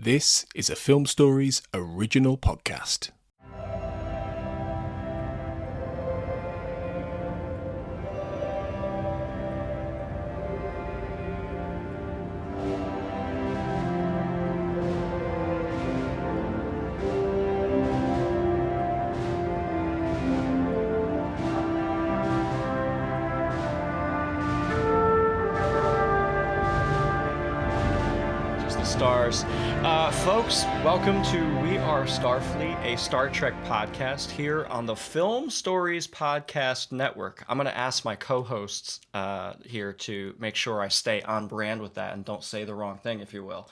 This is a Film Stories original podcast. Stars. Folks, welcome to We Are Starfleet, a Star Trek podcast here on the Film Stories Podcast Network. I'm going to ask my co-hosts here to make sure I stay on brand with that and don't say the wrong thing, if you will.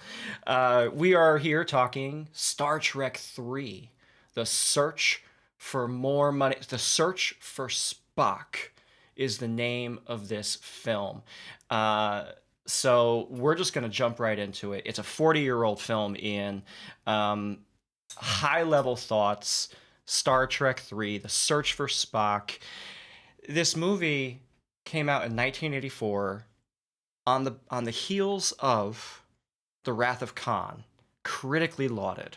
We are here talking Star Trek 3, The Search for More Money. The Search for Spock is the name of this film. So we're just going to jump right into it. It's a 40-year-old film, Ian. High-level thoughts, Star Trek 3, The Search for Spock. This movie came out in 1984 on the heels of The Wrath of Khan, critically lauded.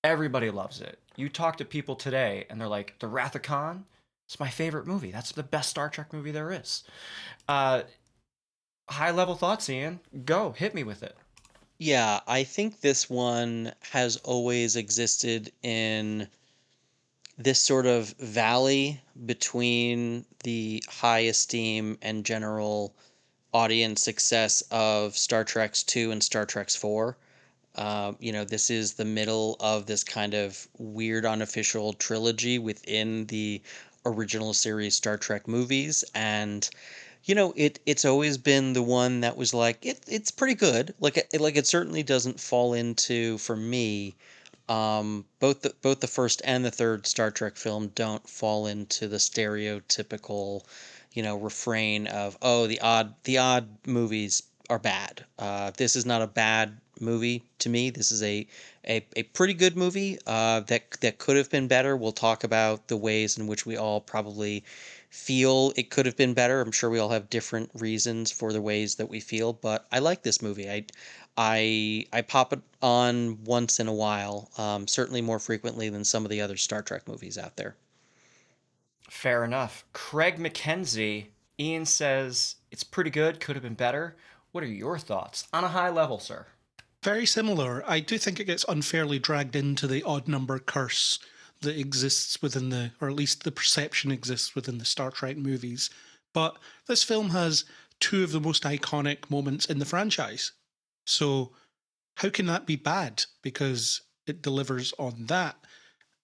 Everybody loves it. You talk to people today, and they're like, The Wrath of Khan? It's my favorite movie. That's the best Star Trek movie there is. High-level thoughts, Ian. Go. Hit me with it. Yeah, I think this one has always existed in this sort of valley between the high esteem and general audience success of Star Trek's 2 and Star Trek's 4. This is the middle of this kind of weird unofficial trilogy within the original series Star Trek movies, and it's always been the one that was like it's pretty good. It certainly doesn't fall into, for me, both the first and the third Star Trek film don't fall into the stereotypical, refrain of, oh, the odd movies are bad. This is not a bad movie to me. This is a pretty good movie that could have been better. We'll talk about the ways in which we all probably feel it could have been better. I'm sure we all have different reasons for the ways that we feel, but I like this movie. I pop it on once in a while, certainly more frequently than some of the other Star Trek movies out there. Fair enough. Craig McKenzie, Ian says it's pretty good, could have been better. What are your thoughts on a high level, sir? Very similar. I do think it gets unfairly dragged into the odd number curse that exists within or at least the perception exists within the Star Trek movies. But this film has two of the most iconic moments in the franchise. So how can that be bad? Because it delivers on that.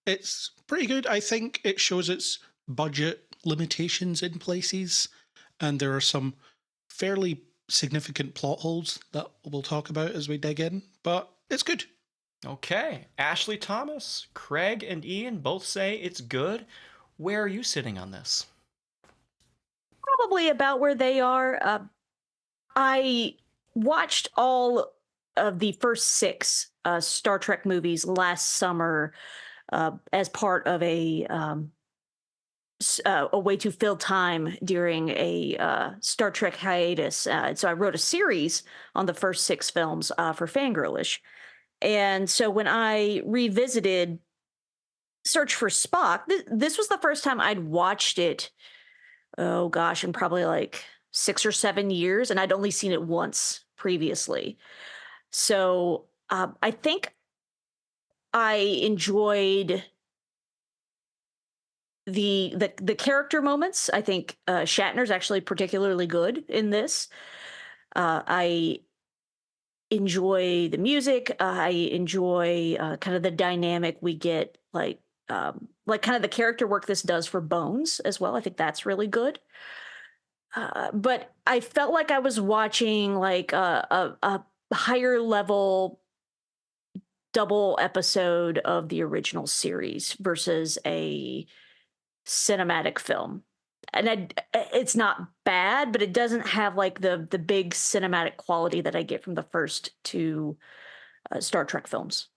It's pretty good. I think it shows its budget limitations in places, and there are some fairly significant plot holes that we'll talk about as we dig in, but it's good. Okay. Ashley Thomas, Craig, and Ian both say it's good. Where are you sitting on this? Probably about where they are. I watched all of the first 6 Star Trek movies last summer as part of a way to fill time during a Star Trek hiatus. So I wrote a series on the first 6 films for Fangirlish. And so when I revisited Search for Spock, this was the first time I'd watched it, in probably like 6 or 7 years, and I'd only seen it once previously. So I think I enjoyed the character moments. I think Shatner's actually particularly good in this. I enjoy the music. I enjoy kind of the dynamic we get, like kind of the character work this does for Bones as well. I think that's really good. But I felt like I was watching like a higher level double episode of the original series versus a cinematic film. And it's not bad, but it doesn't have like the big cinematic quality that I get from the first 2 Star Trek films.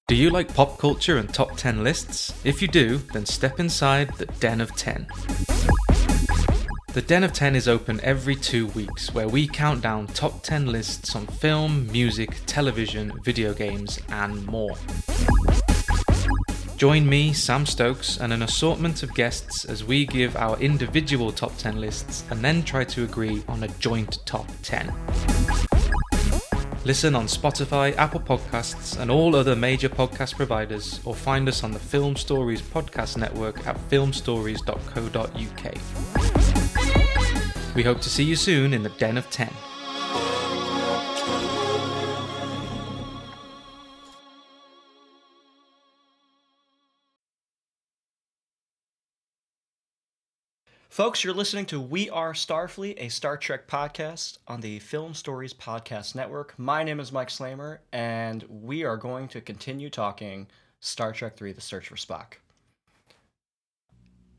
Do you like pop culture and top 10 lists? If you do, then step inside the Den of 10. The Den of 10 is open every 2 weeks, where we count down top 10 lists on film, music, television, video games, and more. Join me, Sam Stokes, and an assortment of guests as we give our individual top 10 lists and then try to agree on a joint top 10. Listen on Spotify, Apple Podcasts, and all other major podcast providers, or find us on the Film Stories podcast network at filmstories.co.uk. We hope to see you soon in the Den of 10. Folks, you're listening to We Are Starfleet, a Star Trek podcast on the Film Stories Podcast Network. My name is Mike Slamer, and we are going to continue talking Star Trek III: The Search for Spock.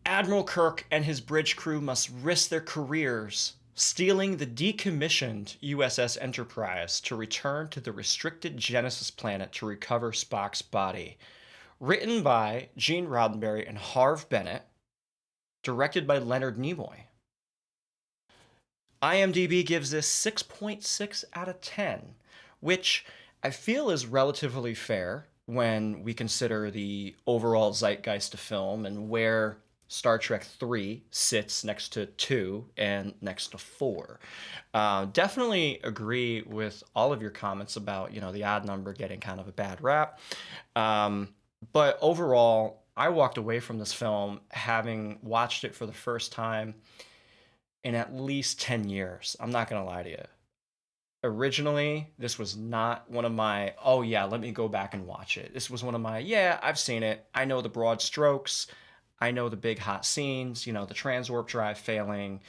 Admiral Kirk and his bridge crew must risk their careers stealing the decommissioned USS Enterprise to return to the restricted Genesis planet to recover Spock's body. Written by Gene Roddenberry and Harve Bennett. Directed by Leonard Nimoy. IMDb gives this 6.6 out of 10, which I feel is relatively fair when we consider the overall zeitgeist of film and where Star Trek 3 sits next to 2 and next to 4. Definitely agree with all of your comments about, the odd number getting kind of a bad rap. But overall, I walked away from this film having watched it for the first time in at least 10 years. I'm not going to lie to you. Originally, this was not one of my, oh yeah, let me go back and watch it. This was one of my, yeah, I've seen it. I know the broad strokes. I know the big hot scenes, the transwarp drive failing,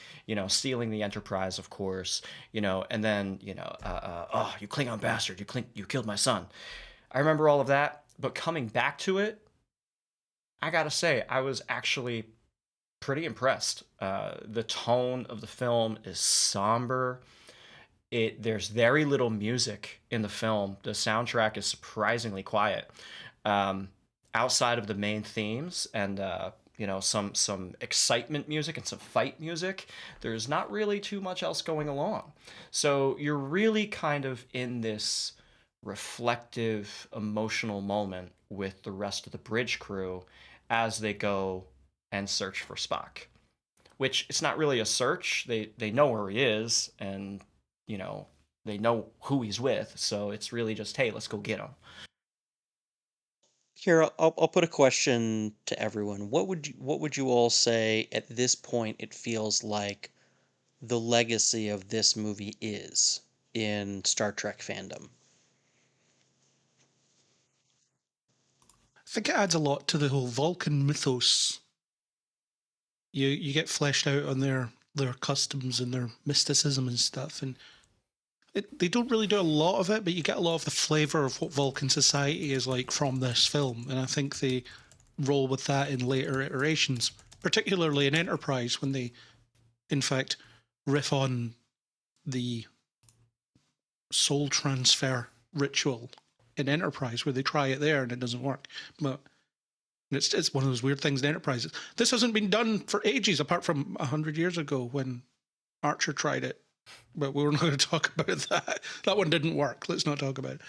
stealing the Enterprise, of course, and then, oh, you Klingon bastard, you killed my son. I remember all of that, but coming back to it, I gotta say, I was actually pretty impressed. The tone of the film is somber. There's very little music in the film. The soundtrack is surprisingly quiet. Outside of the main themes and some excitement music and some fight music, there's not really too much else going along. So you're really kind of in this reflective, emotional moment with the rest of the bridge crew as they go and search for Spock, which it's not really a search. They know where he is, and they know who he's with. So it's really just, hey, let's go get him. Here, I'll put a question to everyone. What would you all say at this point it feels like the legacy of this movie is in Star Trek fandom? I think it adds a lot to the whole Vulcan mythos. You get fleshed out on their customs and their mysticism and stuff, and they don't really do a lot of it, but you get a lot of the flavour of what Vulcan society is like from this film, and I think they roll with that in later iterations, particularly in Enterprise, when they, in fact, riff on the soul transfer ritual in Enterprise, where they try it there and it doesn't work. But it's one of those weird things in Enterprise. This hasn't been done for ages, apart from 100 years ago when Archer tried it. But we're not going to talk about that. That one didn't work. Let's not talk about it.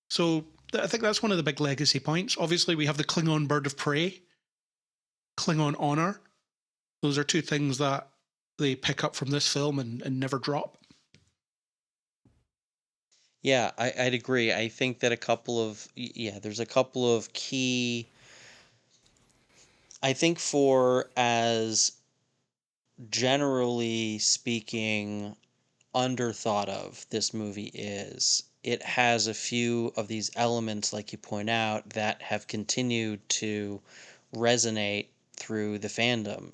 So I think that's one of the big legacy points. Obviously, we have the Klingon bird of prey, Klingon honor. Those are two things that they pick up from this film and never drop. Yeah, I'd agree. I think that there's a couple of key. I think for as generally speaking, underthought of this movie is, it has a few of these elements, like you point out, that have continued to resonate through the fandom.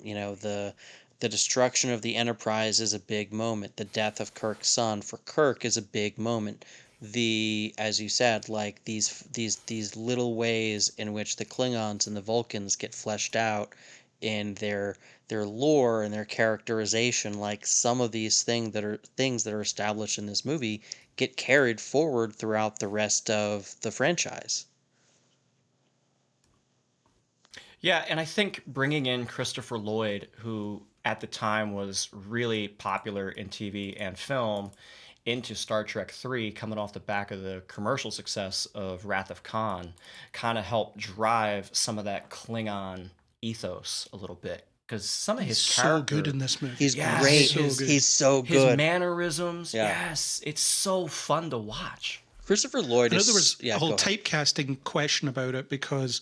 The destruction of the Enterprise is a big moment. The death of Kirk's son for Kirk is a big moment. As you said, like these little ways in which the Klingons and the Vulcans get fleshed out in their lore and their characterization, like some of these things that are established in this movie get carried forward throughout the rest of the franchise. Yeah, and I think bringing in Christopher Lloyd, who at the time was really popular in TV and film, into Star Trek 3, coming off the back of the commercial success of Wrath of Khan, kind of helped drive some of that Klingon ethos a little bit. Because some of his so good character, in this movie. He's Yes, great. so good. He's so his good. mannerisms, Yeah. yes, it's so fun to watch. Christopher Lloyd I know is. there was Yeah, a whole go ahead. typecasting question about it because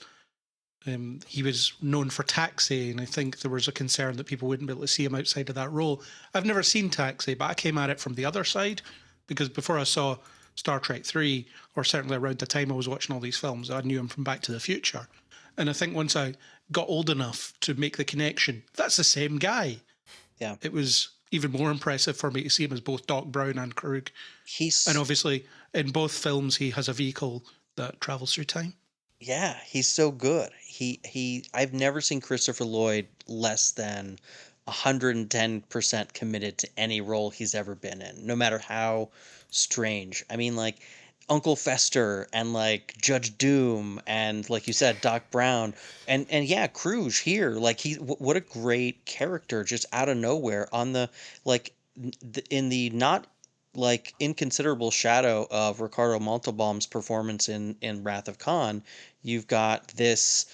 he was known for Taxi, and I think there was a concern that people wouldn't be able to see him outside of that role. I've never seen Taxi, but I came at it from the other side because before I saw Star Trek 3, or certainly around the time I was watching all these films, I knew him from Back to the Future. And I think once I got old enough to make the connection, that's the same guy. Yeah. It was even more impressive for me to see him as both Doc Brown and Krug. And obviously, in both films, he has a vehicle that travels through time. Yeah, he's so good. I've never seen Christopher Lloyd less than 110% committed to any role he's ever been in, no matter how strange. I mean, like Uncle Fester and like Judge Doom and like you said, Doc Brown and yeah, Cruise here. Like what a great character just out of nowhere on the like in the not like inconsiderable shadow of Ricardo Montalban's performance in Wrath of Khan, you've got this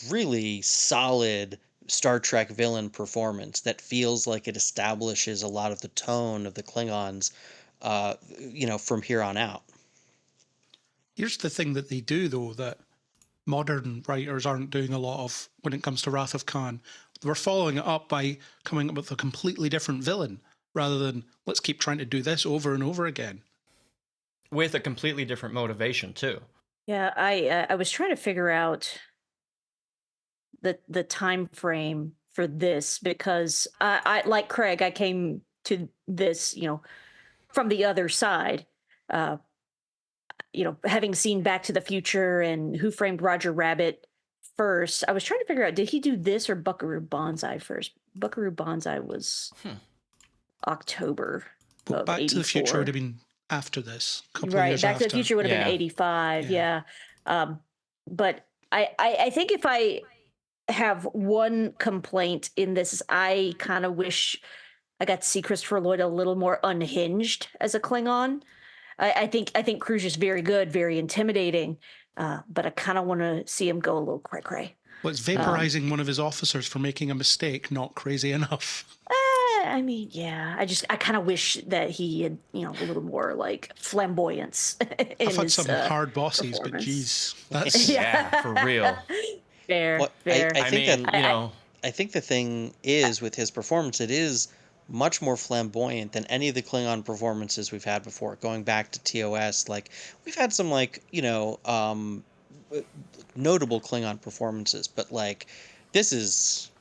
really solid Star Trek villain performance that feels like it establishes a lot of the tone of the Klingons, from here on out. Here's the thing that they do, though, that modern writers aren't doing a lot of when it comes to Wrath of Khan. We're following it up by coming up with a completely different villain rather than let's keep trying to do this over and over again. With a completely different motivation, too. Yeah, I was trying to figure out the time frame for this because I like Craig, I came to this, from the other side. Having seen Back to the Future and Who Framed Roger Rabbit first, I was trying to figure out, did he do this or Buckaroo Banzai first? Buckaroo Banzai was October But of Back 84. to the Future would have been after this, a couple of Right, years Back after. to the Future would have been 85, yeah. But I think if I have one complaint in this, is I kind of wish I got to see Christopher Lloyd a little more unhinged as a Klingon. I think Cruz is very good, very intimidating, but I kind of want to see him go a little cray-cray. Well, it's vaporizing one of his officers for making a mistake, not crazy enough. I mean, yeah. I kind of wish that he had, a little more like flamboyance. I've had some hard bosses, but geez, that's Yeah, for real. Fair, Well, fair. I think mean, I think the thing is with his performance, it is much more flamboyant than any of the Klingon performances we've had before. Going back to TOS, like we've had some notable Klingon performances, but like this is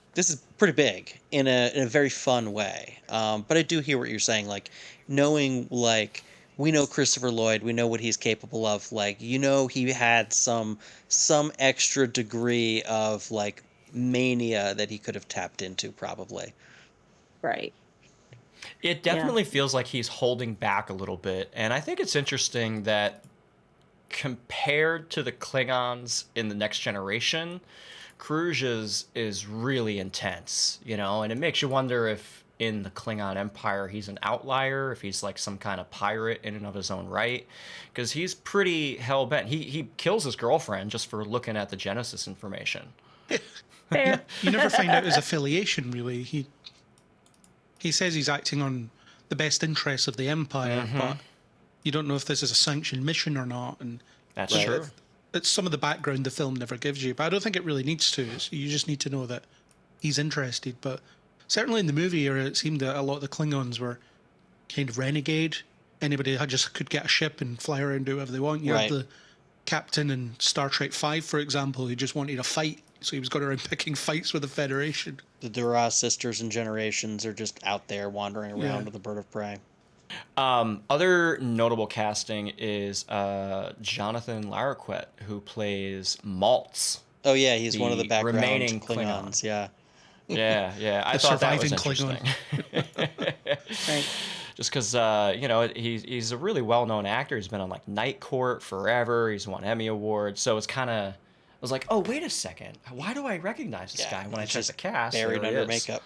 pretty big in a very fun way. But I do hear what you're saying, like knowing like we know Christopher Lloyd, we know what he's capable of. Like he had some extra degree of like mania that he could have tapped into probably. Right. It definitely feels like he's holding back a little bit. And I think it's interesting that compared to the Klingons in the Next Generation, Cruz is really intense, and it makes you wonder if in the Klingon Empire he's an outlier, if he's like some kind of pirate in and of his own right, because he's pretty hell-bent. He kills his girlfriend just for looking at the Genesis information. Fair. you never find out his affiliation, really. He says he's acting on the best interests of the Empire, but you don't know if this is a sanctioned mission or not. And That's true. It's some of the background the film never gives you, but I don't think it really needs to. You just need to know that he's interested. But certainly in the movie era, it seemed that a lot of the Klingons were kind of renegade. Anybody just could get a ship and fly around and do whatever they want. You had the captain in Star Trek V, for example, who just wanted a fight. So he was going around picking fights with the Federation. The Duras sisters and Generations are just out there wandering around with a bird of prey. Other notable casting is Jonathan Larroquette, who plays Maltz. Oh yeah, he's one of the background remaining Klingons. Yeah. Yeah. I thought that was surviving interesting. Right. Just because he's a really well-known actor. He's been on like Night Court forever. He's won Emmy awards. So it's kind of, I was like, oh wait a second, why do I recognize this guy when I check the cast? Buried There he under is. makeup.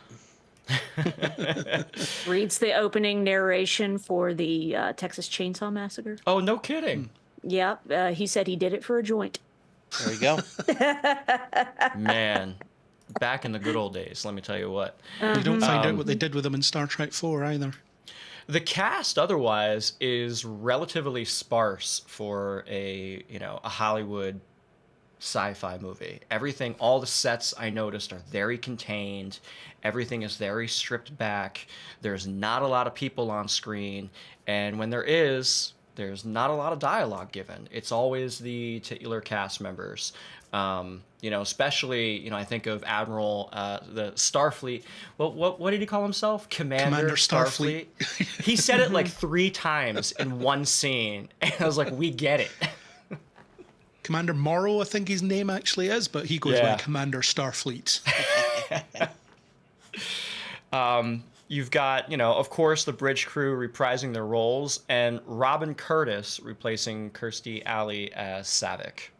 Reads the opening narration for the Texas Chainsaw Massacre. Oh, no kidding. Yeah, he said he did it for a joint. There you go. Man, back in the good old days, let me tell you what. You don't find out what they did with them in Star Trek 4 either. The cast otherwise is relatively sparse for a Hollywood sci-fi movie. Everything, all the sets I noticed are very contained. Everything is very stripped back. There's not a lot of people on screen, and when there is, there's not a lot of dialogue given. It's always the titular cast members. Especially, I think of Admiral, the Starfleet. What did he call himself? Commander Starfleet. He said it like 3 times in one scene, and I was like, we get it. Commander Morrow, I think his name actually is, but he goes by Commander Starfleet. You've got, of course, the bridge crew reprising their roles, and Robin Curtis replacing Kirstie Alley as Saavik.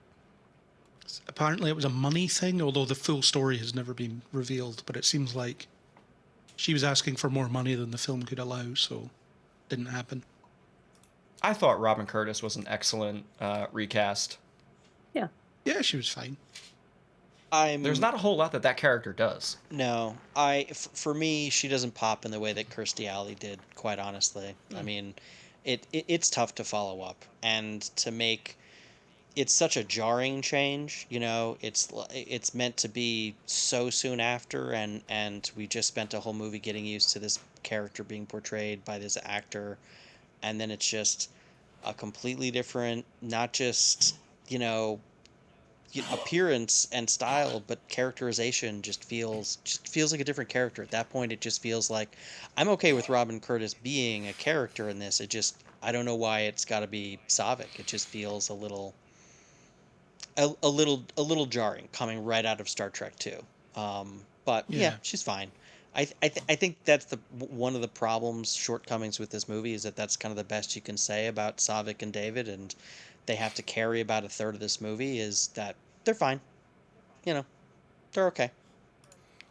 Apparently it was a money thing, although the full story has never been revealed, but it seems like she was asking for more money than the film could allow, so it didn't happen. I thought Robin Curtis was an excellent recast. Yeah. Yeah, she was fine. There's not a whole lot that character does. No, for me, she doesn't pop in the way that Kirstie Alley did, quite honestly. I mean, it's tough to follow up, and to make... It's such a jarring change, it's meant to be so soon after, and we just spent a whole movie getting used to this character being portrayed by this actor, and then it's just a completely different, not just, appearance and style, but characterization just feels like a different character. At that point, it just feels like I'm okay with Robin Curtis being a character in this. I don't know why it's got to be Saavik. It just feels a little jarring coming right out of Star Trek 2. But yeah, she's fine. I think that's one of the problems, shortcomings with this movie, is that that's kind of the best you can say about Saavik and David, and they have to carry about a third of this movie, is that they're fine. They're okay.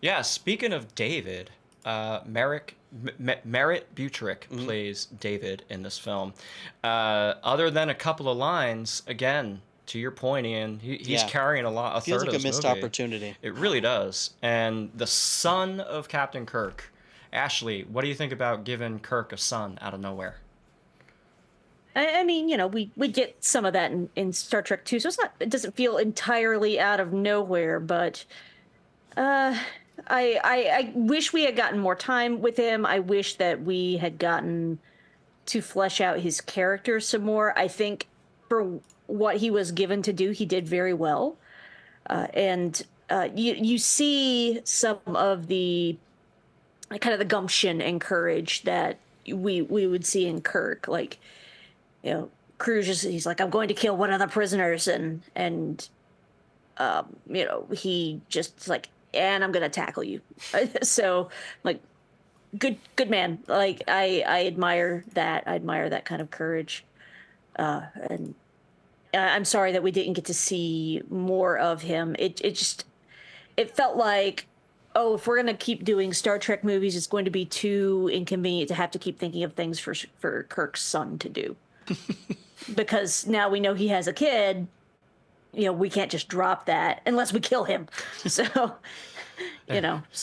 Yeah, speaking of David, Merritt Butrick plays David in this film. Other than a couple of lines, again, to your point, Ian, he's carrying a third of this movie. Feels like a missed opportunity. It really does. And the son of Captain Kirk. Ashley, what do you think about giving Kirk a son out of nowhere? I mean, we get some of that in Star Trek 2, so it doesn't feel entirely out of nowhere, but I wish we had gotten more time with him. I wish that we had gotten to flesh out his character some more. I think for what he was given to do, he did very well. And you see some of the kind of the gumption and courage that we would see in Kirk. Like, Cruz he's like, I'm going to kill one of the prisoners, and he just like, and I'm going to tackle you. So like, good man. Like I admire that. I admire that kind of courage. And I'm sorry that we didn't get to see more of him. It felt like, oh, if we're going to keep doing Star Trek movies, it's going to be too inconvenient to have to keep thinking of things for Kirk's son to do. Because now we know he has a kid, we can't just drop that unless we kill him. So, I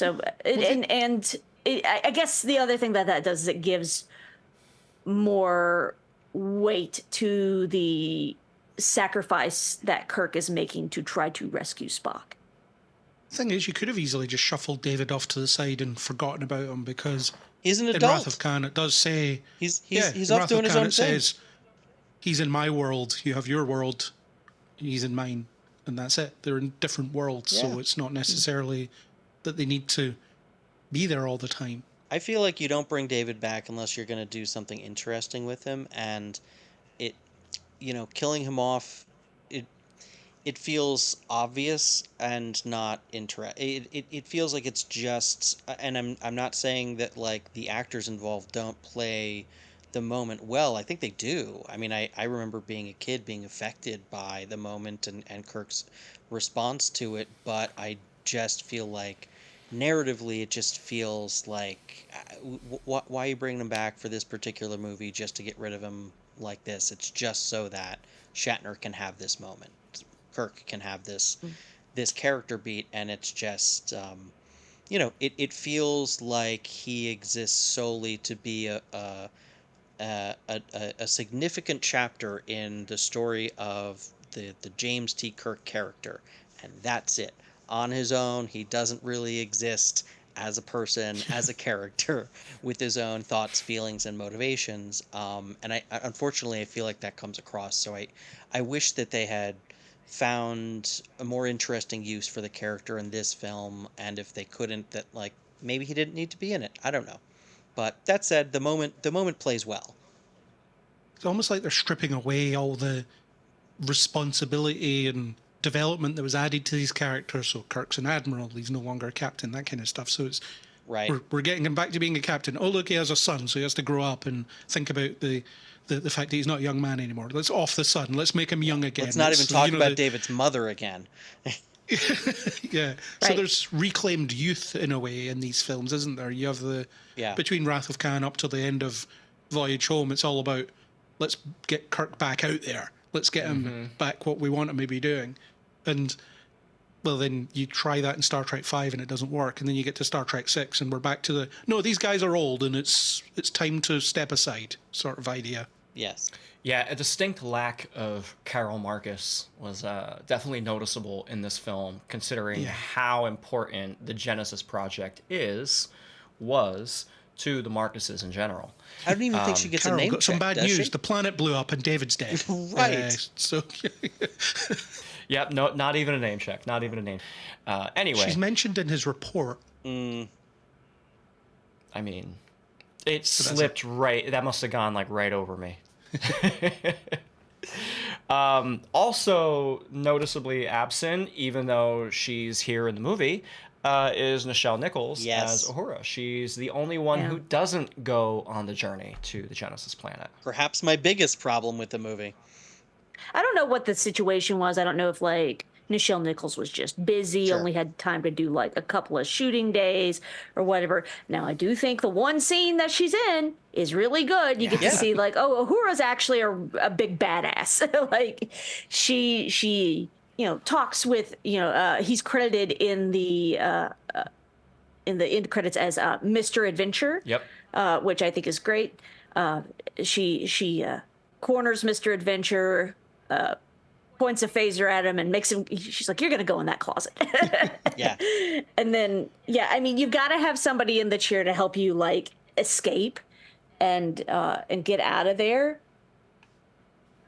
guess the other thing that does is it gives more weight to the sacrifice that Kirk is making to try to rescue Spock. The thing is, you could have easily just shuffled David off to the side and forgotten about him, because he's an adult. In Wrath of Khan, it does say he's off doing his own thing. Says, he's in my world, you have your world, he's in mine, and that's it. They're in different worlds, so it's not necessarily that they need to be there all the time. I feel like you don't bring David back unless you're going to do something interesting with him, and killing him off, it feels obvious and not it feels like it's just, and I'm not saying that like the actors involved don't play the moment well. I think they do. I mean, I remember being a kid being affected by the moment and Kirk's response to it, but I just feel like narratively, it just feels like, why are you bringing him back for this particular movie just to get rid of him like this? It's just so that Shatner can have this moment, Kirk can have this character beat, and it's just, it feels like he exists solely to be a significant chapter in the story of the James T. Kirk character, and that's it. On his own, he doesn't really exist as a person, as a character, with his own thoughts, feelings, and motivations. And unfortunately, I feel like that comes across. So I wish that they had found a more interesting use for the character in this film, and if they couldn't, that like maybe he didn't need to be in it. I don't know. But that said, the moment plays well. It's almost like they're stripping away all the responsibility and development that was added to these characters. So Kirk's an admiral, he's no longer a captain, that kind of stuff. So it's Right. we're getting him back to being a captain. Oh, look, he has a son, so he has to grow up and think about the fact that he's not a young man anymore. Let's off the son. Let's make him young again. Let's not even talk about David's mother again. Yeah. So Right. there's reclaimed youth in a way in these films, isn't there? You have between Wrath of Khan up to the end of Voyage Home, it's all about let's get Kirk back out there. Let's get him back what we want him to be doing. And well, then you try that in Star Trek V and it doesn't work, and then you get to Star Trek VI and we're back to no, these guys are old and it's time to step aside sort of idea. Yes. Yeah, a distinct lack of Carol Marcus was definitely noticeable in this film, considering how important the Genesis Project was to the Marcuses in general. I don't even think she gets Carol a name got some check, bad does news. she? The planet blew up and David's dead. Right. So Yep, no, not even a name check. Not even a name. Anyway, she's mentioned in his report. I mean, it slipped right. That must have gone like right over me. Also noticeably absent, even though she's here in the movie, is Nichelle Nichols as Uhura. She's the only one who doesn't go on the journey to the Genesis planet. Perhaps my biggest problem with the movie. I don't know what the situation was. I don't know if like Nichelle Nichols was just busy, only had time to do like a couple of shooting days or whatever. Now, I do think the one scene that she's in is really good. You get to see like, oh, Uhura's actually a big badass. Like she talks with, he's credited in the end credits as Mr. Adventure. Yep. Which I think is great. She corners Mr. Adventure, points a phaser at him and makes him, she's like, you're going to go in that closet. Yeah. And then, I mean, you've got to have somebody in the chair to help you like escape and get out of there.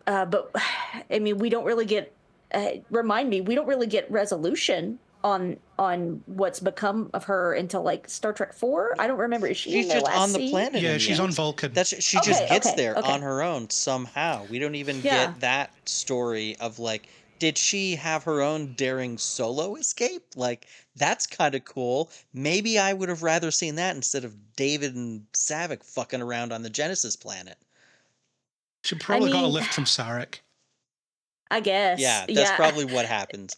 But I mean, we don't really get, we don't really get resolution on what's become of her until like Star Trek 4. I don't remember. Is she She's in the just last on the scene? planet. Yeah, in the she's end. on Vulcan. She just gets there okay. on her own somehow. We don't even get that story of like, did she have her own daring solo escape? Like, that's kind of cool. Maybe I would have rather seen that instead of David and Savick fucking around on the Genesis planet. She probably got a lift from Sarek. I guess. Yeah, that's probably what happens.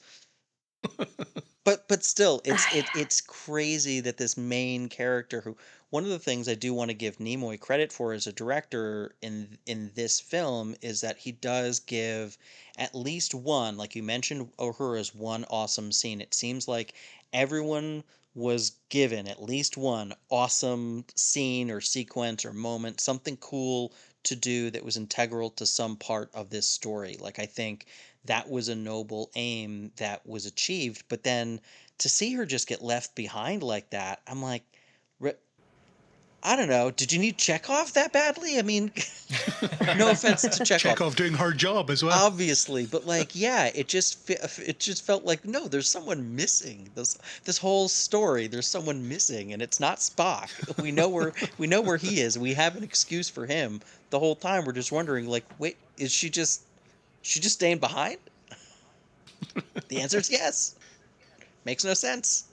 But still, it's crazy that this main character, who one of the things I do want to give Nimoy credit for as a director in this film is that he does give at least one, like you mentioned, Uhura's one awesome scene. It seems like everyone was given at least one awesome scene or sequence or moment, something cool to do that was integral to some part of this story. Like, I think that was a noble aim that was achieved, but then to see her just get left behind like that, I'm like, I don't know, did you need Chekhov that badly? I mean, no offense to Chekhov. Chekhov doing her job as well. Obviously, but like, yeah, it just felt like, no, there's someone missing. This whole story, there's someone missing, and it's not Spock. We know where he is. We have an excuse for him. The whole time we're just wondering, like, wait, is she just staying behind? The answer is yes. Makes no sense.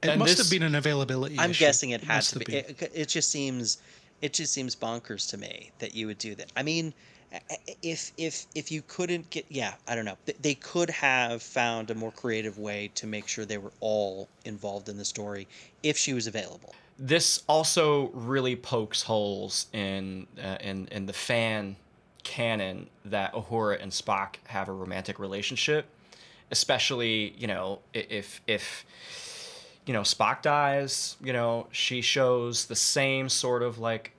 It must have been an availability I'm issue. guessing it had must to have be. been. It just seems bonkers to me that you would do that. I mean, If you couldn't get, yeah, I don't know. They could have found a more creative way to make sure they were all involved in the story if she was available. This also really pokes holes in the fan canon that Uhura and Spock have a romantic relationship, especially, if Spock dies, she shows the same sort of like,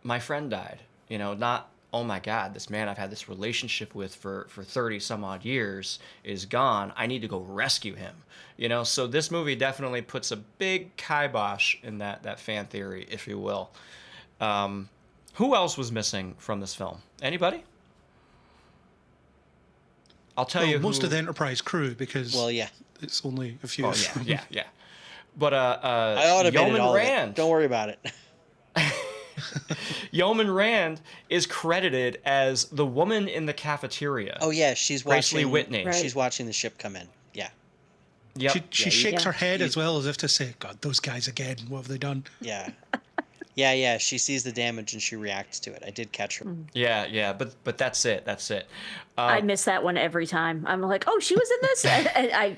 my friend died, not, oh my God, this man I've had this relationship with for 30 some odd years is gone. I need to go rescue him. So this movie definitely puts a big kibosh in that fan theory, if you will. Who else was missing from this film? Anybody? I'll tell you most who... of the Enterprise crew, because yeah, it's only a few. Oh yeah. But I automated Yeoman all Rand. of it. Don't worry about it. Yeoman Rand is credited as the woman in the cafeteria. Oh yeah, she's Grace Lee watching. Whitney. Right. She's watching the ship come in. Yeah. Yep. She shakes Yeah. her head as well, as if to say, God, those guys again, what have they done? Yeah. Yeah. She sees the damage and she reacts to it. I did catch her. Yeah. But that's it. I miss that one every time. I'm like, oh, she was in this? And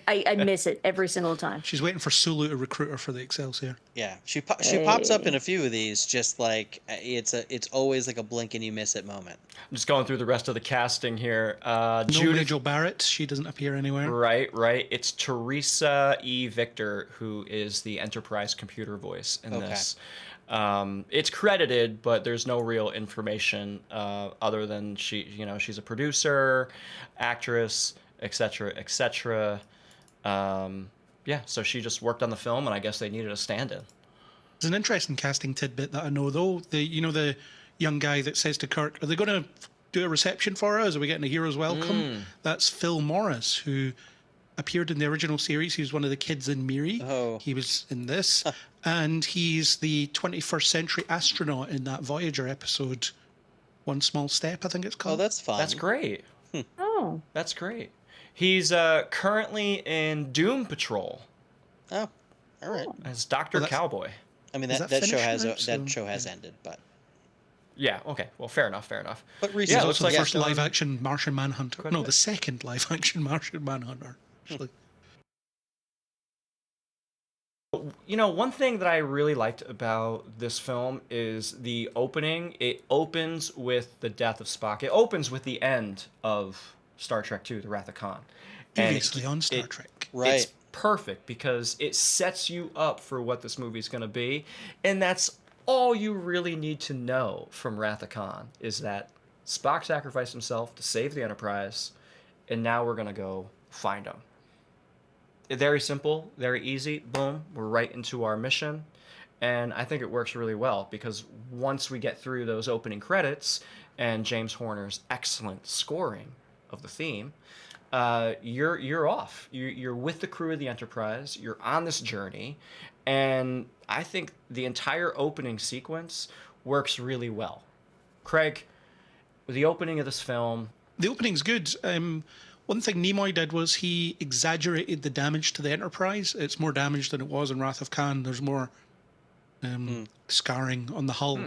I miss it every single time. She's waiting for Sulu to recruit her for the Excelsior. Yeah. She pops up in a few of these. Just like it's always like a blink and you miss it moment. I'm just going through the rest of the casting here. No Judith. Rachel Barrett. She doesn't appear anywhere. Right. It's Teresa E. Victor, who is the Enterprise computer voice in this. It's credited, but there's no real information other than she's a producer, actress, etc. So she just worked on the film, and I guess they needed a stand-in. There's an interesting casting tidbit that I know, though. The young guy that says to Kirk, are they going to do a reception for us? Are we getting a hero's welcome? That's Phil Morris, who appeared in the original series. He was one of the kids in Miri. Oh. He was in this. And he's the 21st century astronaut in that Voyager episode, One Small Step, I think it's Oh, called. that's fun. That's great. Oh. That's great. He's currently in Doom Patrol Oh, all right. as Dr. Well, that's- Cowboy. I mean Is that that show finished has now? that So, show has ended, but Yeah, okay. Well, fair enough. but He's recently, it looks also like the it's first done live-action Martian Manhunter. quite a No, bit. the second live-action Martian Manhunter, actually. One thing that I really liked about this film is the opening. It opens with the death of Spock. It opens with the end of Star Trek II, The Wrath of Khan. And Previously on Star Trek. right? It's perfect because it sets you up for what this movie's going to be. And that's all you really need to know from Wrath of Khan, is that Spock sacrificed himself to save the Enterprise, and now we're going to go find him. Very simple, very easy. Boom, we're right into our mission. And I think it works really well because once we get through those opening credits and James Horner's excellent scoring of the theme, you're off. You're with the crew of the Enterprise. You're on this journey, and I think the entire opening sequence works really well. Craig, the opening of this film. The opening's good. One thing Nimoy did was he exaggerated the damage to the Enterprise. It's more damage than it was in Wrath of Khan. There's more scarring on the hull.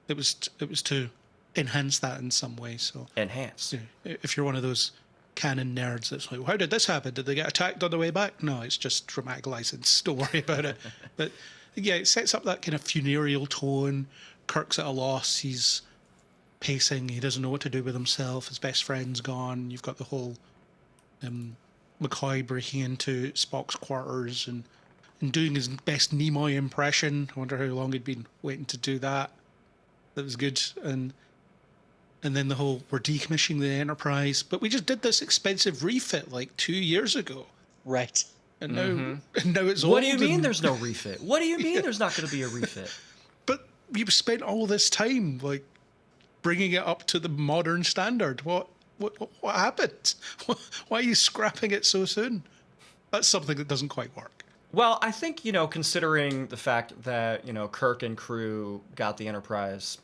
It was to enhance that in some way. So Enhance. if you're one of those canon nerds that's like, well, how did this happen? Did they get attacked on the way back? No, it's just dramatic license. Don't worry about it. But yeah, it sets up that kind of funereal tone. Kirk's at a loss. He's pacing. He doesn't know what to do with himself. His best friend's gone. You've got the whole McCoy breaking into Spock's quarters and doing his best Nimoy impression. I wonder how long he'd been waiting to do that. That was good. And then the whole, we're decommissioning the Enterprise, but we just did this expensive refit like 2 years ago. Right. And now it's old. What do you mean and- there's no refit? What do you mean there's not going to be a refit? But you've spent all this time like bringing it up to the modern standard. What happened? Why are you scrapping it so soon? That's something that doesn't quite work. Well, I think, considering the fact that, Kirk and crew got the Enterprise,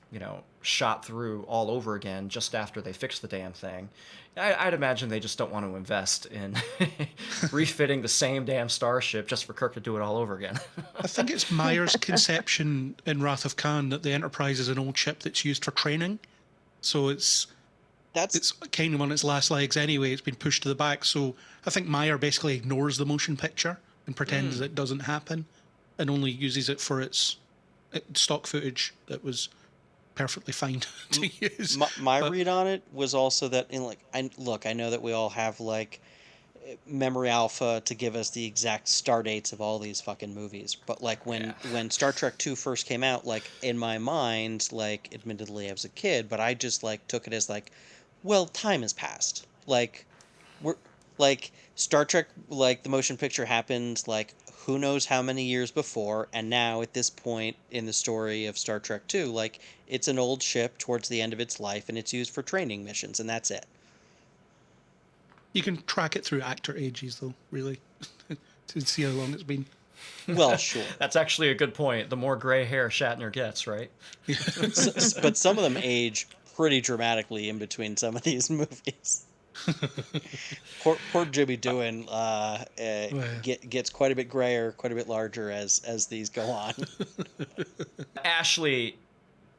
shot through all over again just after they fixed the damn thing, I'd imagine they just don't want to invest in refitting the same damn starship just for Kirk to do it all over again. I think it's Meyer's conception in Wrath of Khan that the Enterprise is an old ship that's used for training. So it's it's kind of on its last legs anyway. It's been pushed to the back. So I think Meyer basically ignores the motion picture and pretends it doesn't happen and only uses it for its stock footage that was perfectly fine to use. My read on it was also that I know that we all have like memory alpha to give us the exact star dates of all these fucking movies, but like when Star Trek 2 first came out, like in my mind, like admittedly I was a kid, but I just like took it as like, well, time has passed. Like we're like Star Trek, like the motion picture happened like who knows how many years before, and now at this point in the story of Star Trek 2, like it's an old ship towards the end of its life and it's used for training missions, and that's it. You can track it through actor ages, though, really, to see how long it's been. Well, sure. That's actually a good point. The more gray hair Shatner gets, right? But some of them age pretty dramatically in between some of these movies. Poor Jimmy Doohan gets quite a bit grayer, quite a bit larger as these go on. Ashley,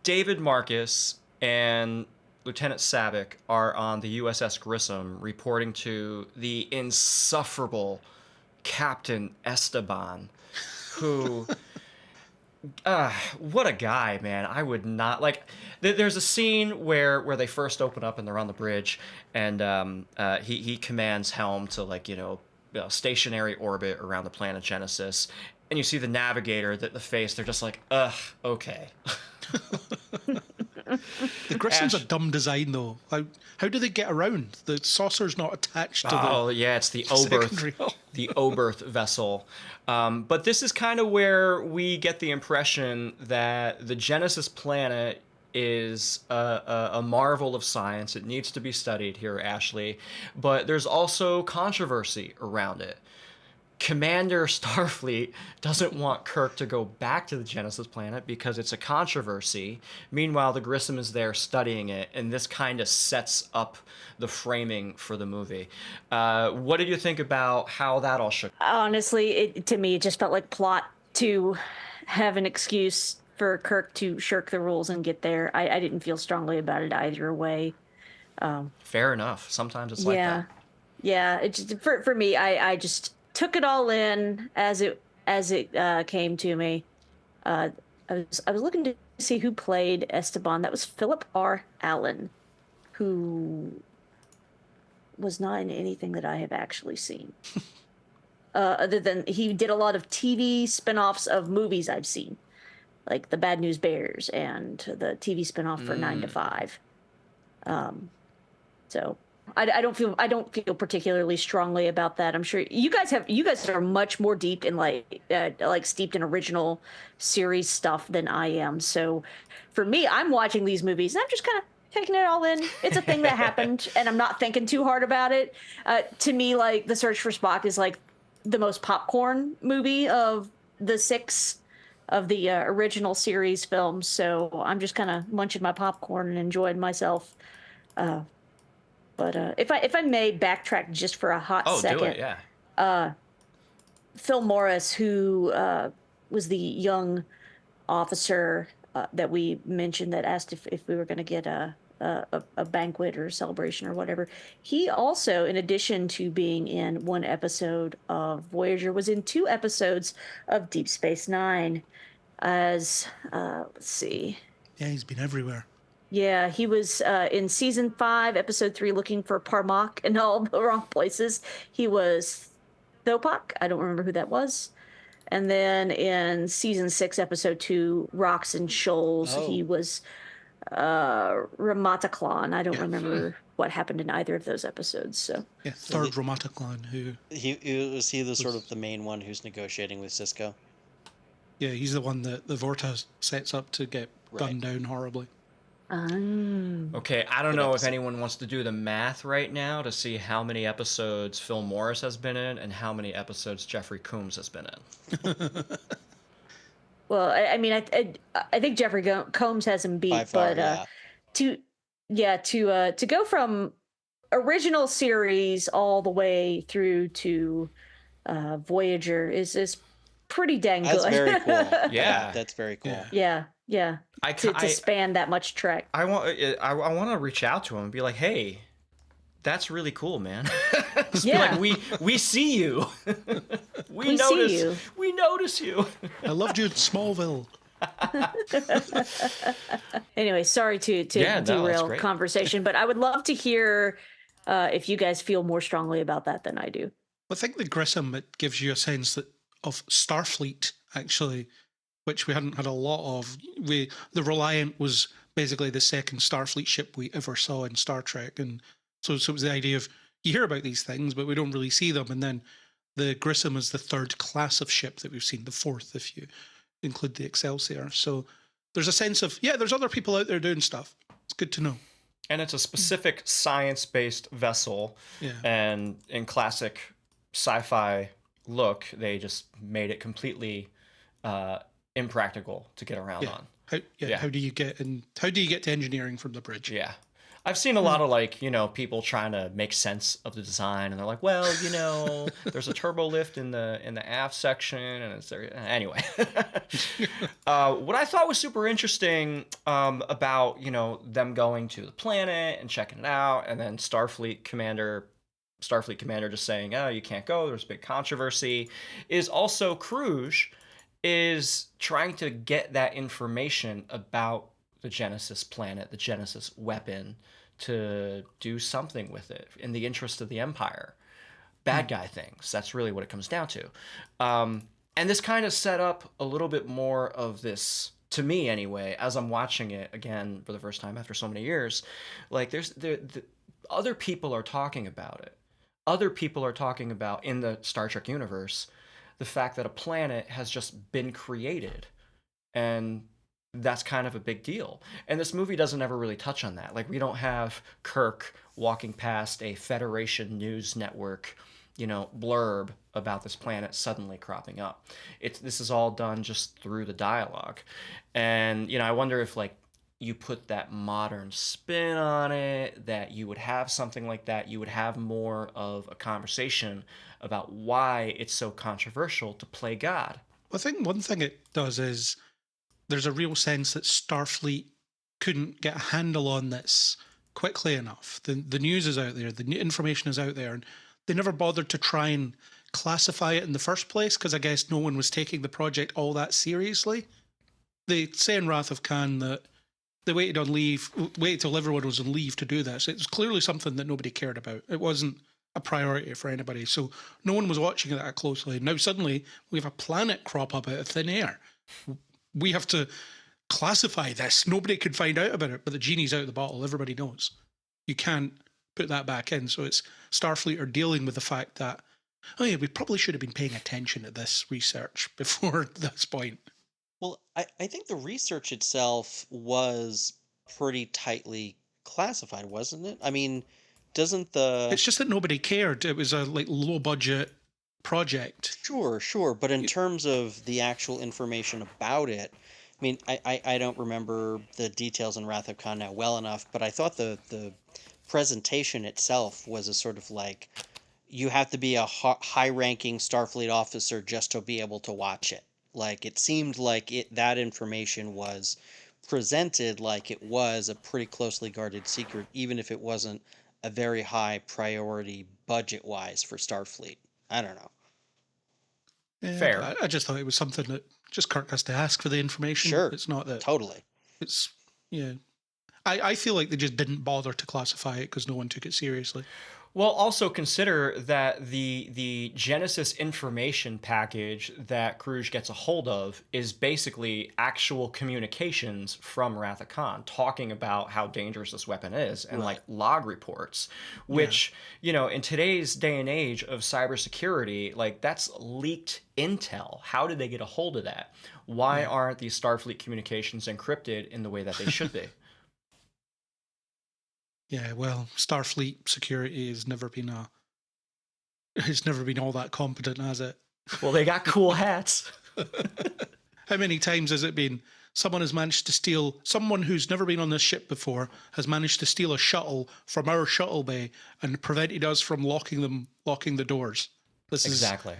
David Marcus and Lieutenant Savick are on the USS Grissom reporting to the insufferable Captain Esteban, who... what a guy, man. I would not like. There's a scene where they first open up and they're on the bridge, and he commands Helm to stationary orbit around the planet Genesis, and you see the navigator, the face. They're just like, ugh, okay. The Grissom's a dumb design, though. How do they get around? The saucer's not attached to the... Oh, yeah, it's the Oberth vessel. But this is kind of where we get the impression that the Genesis planet is a marvel of science. It needs to be studied here, Ashley. But there's also controversy around it. Commander Starfleet doesn't want Kirk to go back to the Genesis planet because it's a controversy. Meanwhile, the Grissom is there studying it, and this kind of sets up the framing for the movie. What did you think about how that all shook? Honestly, to me, it just felt like plot to have an excuse for Kirk to shirk the rules and get there. I didn't feel strongly about it either way. Fair enough. Sometimes it's like that. Yeah. It just, for me, I just took it all in as it came to me. I was looking to see who played Esteban. That was Philip R. Allen, who was not in anything that I have actually seen. Other than he did a lot of TV spinoffs of movies I've seen, like The Bad News Bears and the TV spinoff for 9 to 5. So I don't feel particularly strongly about that. I'm sure you guys are much more deep in like steeped in original series stuff than I am. So for me, I'm watching these movies and I'm just kind of taking it all in. It's a thing that happened and I'm not thinking too hard about it. To me, like The Search for Spock is like the most popcorn movie of the 6 of the original series films. So I'm just kind of munching my popcorn and enjoying myself. But if I may backtrack just for a hot second. Do it, yeah. Phil Morris, who was the young officer that we mentioned that asked if we were going to get a banquet or celebration or whatever. He also, in addition to being in one episode of Voyager, was in 2 episodes of Deep Space Nine as, let's see. Yeah, he's been everywhere. Yeah, he was in season 5, episode 3, looking for Parmak in all the wrong places. He was Thopak. I don't remember who that was. And then in season 6, episode 2, Rocks and Shoals, he was Ramataklan. I don't remember what happened in either of those episodes. So yeah, third Ramataklan, who was the sort of the main one who's negotiating with Cisco. Yeah, he's the one that the Vorta sets up to get gunned down horribly. Okay, I don't know if anyone wants to do the math right now to see how many episodes Phil Morris has been in and how many episodes Jeffrey Combs has been in. Well, I mean, I think Jeffrey Combs has him beat, but to go from original series all the way through to Voyager is pretty dang good. That's very cool. Yeah, that's very cool. Yeah. Yeah. To span that much trek. I want to reach out to him and be like, hey, that's really cool, man. Just Yeah. be like, we see you. we notice see you. We notice you. I loved you in Smallville. Anyway, sorry to derail conversation, but I would love to hear if you guys feel more strongly about that than I do. I think the Grissom, it gives you a sense of Starfleet, actually, which we hadn't had a lot of. The Reliant was basically the second Starfleet ship we ever saw in Star Trek, and so it was the idea of, you hear about these things, but we don't really see them, and then the Grissom is the third class of ship that we've seen, the fourth if you include the Excelsior. So there's a sense of, there's other people out there doing stuff. It's good to know. And it's a specific science-based vessel, and in classic sci-fi look, they just made it completely impractical to get around on. How do you get to engineering from the bridge? Yeah. I've seen a lot of people trying to make sense of the design, and they're like, well, there's a turbo lift in the aft section, and it's there anyway. What I thought was super interesting about them going to the planet and checking it out, and then Starfleet commander just saying, oh, you can't go, there's a big controversy, is also Cruise is trying to get that information about the Genesis planet, the Genesis weapon, to do something with it in the interest of the Empire. Bad guy things. That's really what it comes down to. And this kind of set up a little bit more of this, to me anyway, as I'm watching it again for the first time after so many years. Like, other people are talking about it. Other people are talking about, in the Star Trek universe, the fact that a planet has just been created. And that's kind of a big deal. And this movie doesn't ever really touch on that. Like, we don't have Kirk walking past a Federation news network, blurb about this planet suddenly cropping up. This is all done just through the dialogue. And, I wonder if, you put that modern spin on it, that you would have something like that, you would have more of a conversation about why it's so controversial to play God. I think one thing it does is there's a real sense that Starfleet couldn't get a handle on this quickly enough. The news is out there, the information is out there, and they never bothered to try and classify it in the first place, because I guess no one was taking the project all that seriously. They say in Wrath of Khan that they waited till everyone was on leave to do this. It was clearly something that nobody cared about. It wasn't a priority for anybody, so no one was watching it that closely. Now suddenly we have a planet crop up out of thin air. We have to classify this. Nobody could find out about it, but the genie's out of the bottle. Everybody knows. You can't put that back in. So it's Starfleet are dealing with the fact that, we probably should have been paying attention to this research before this point. Well, I think the research itself was pretty tightly classified, wasn't it? I mean, doesn't the... It's just that nobody cared. It was a low budget project. Sure. But in terms of the actual information about it, I mean, I don't remember the details in Wrath of Khan now well enough, but I thought the presentation itself was a sort of you have to be a high-ranking Starfleet officer just to be able to watch it. It seemed like that information was presented like it was a pretty closely guarded secret, even if it wasn't a very high priority budget-wise for Starfleet. I don't know. Yeah, Fair. I just thought it was something that just Kirk has to ask for the information. Sure. It's not that... Totally. It's... Yeah. I feel like they just didn't bother to classify it because no one took it seriously. Well, also consider that the Genesis information package that Cruise gets a hold of is basically actual communications from Wrath of Khan talking about how dangerous this weapon is, and log reports, which, in today's day and age of cybersecurity, that's leaked intel. How did they get a hold of that? Why aren't these Starfleet communications encrypted in the way that they should be? Yeah, well, Starfleet security has never been all that competent, has it? Well, they got cool hats. How many times has it been someone who's never been on this ship before has managed to steal a shuttle from our shuttle bay and prevented us from locking the doors? Exactly.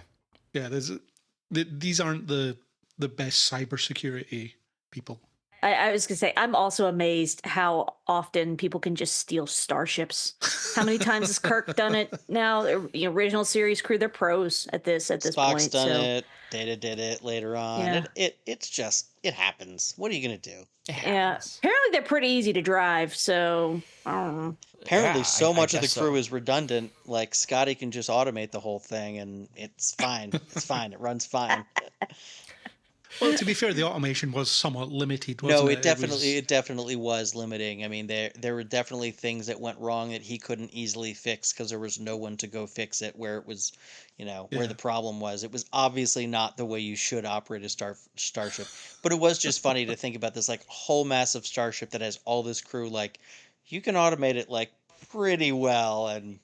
These aren't the best cybersecurity people. I was gonna say, I'm also amazed how often people can just steal starships. How many times has Kirk done it now? The original series crew, they're pros at this Spock's point. done So it. Data did it later on. yeah, It's just it happens. What are you gonna do? It yeah. happens. Apparently they're pretty easy to drive. So I don't know. Apparently, Yeah, so I much of the guess crew so. is redundant. Like Scotty can just automate the whole thing, and it's fine. It's fine. It runs fine. Well, to be fair, the automation was somewhat limited, No, wasn't it it? definitely was limiting. I mean, there were definitely things that went wrong that he couldn't easily fix because there was no one to go fix it where it was, where Yeah. the problem was. It was obviously not the way you should operate a starship. But it was just funny to think about this like whole massive starship that has all this crew. Like, you can automate it like pretty well and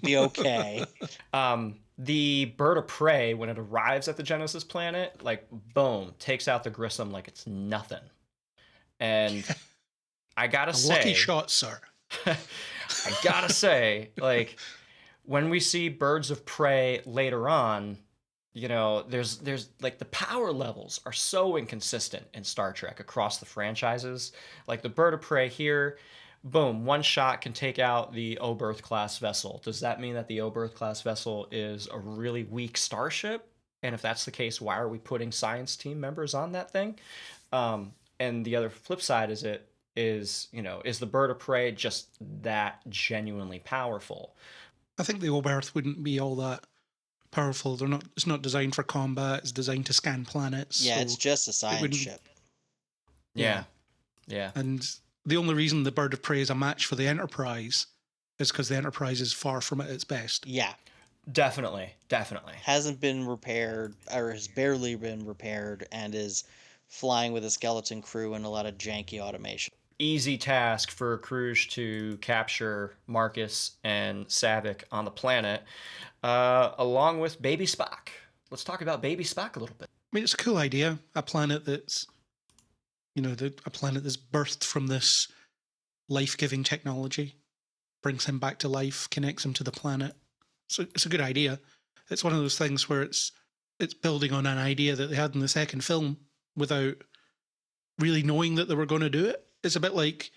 be okay. The bird of prey, when it arrives at the Genesis planet, like boom, takes out the Grissom like it's nothing. And I gotta A lucky say, shot, sir. I gotta say, like when we see birds of prey later on, there's like the power levels are so inconsistent in Star Trek across the franchises. Like the bird of prey here, boom, one shot can take out the Oberth class vessel. Does that mean that the Oberth class vessel is a really weak starship? And if that's the case, why are we putting science team members on that thing? And the other flip side is is the bird of prey just that genuinely powerful? I think the Oberth wouldn't be all that powerful. They're not. It's not designed for combat. It's designed to scan planets. Yeah, so it's just a science wouldn't- ship. Yeah. Yeah. And the only reason the Bird of Prey is a match for the Enterprise is because the Enterprise is far from at its best. Yeah. Definitely. Hasn't been repaired or has barely been repaired and is flying with a skeleton crew and a lot of janky automation. Easy task for Cruise to capture Marcus and Savick on the planet, along with Baby Spock. Let's talk about Baby Spock a little bit. I mean, it's a cool idea. A planet that's, a planet that's birthed from this life-giving technology, brings him back to life, connects him to the planet. So it's a good idea. It's one of those things where it's building on an idea that they had in the second film without really knowing that they were going to do it. It's a bit like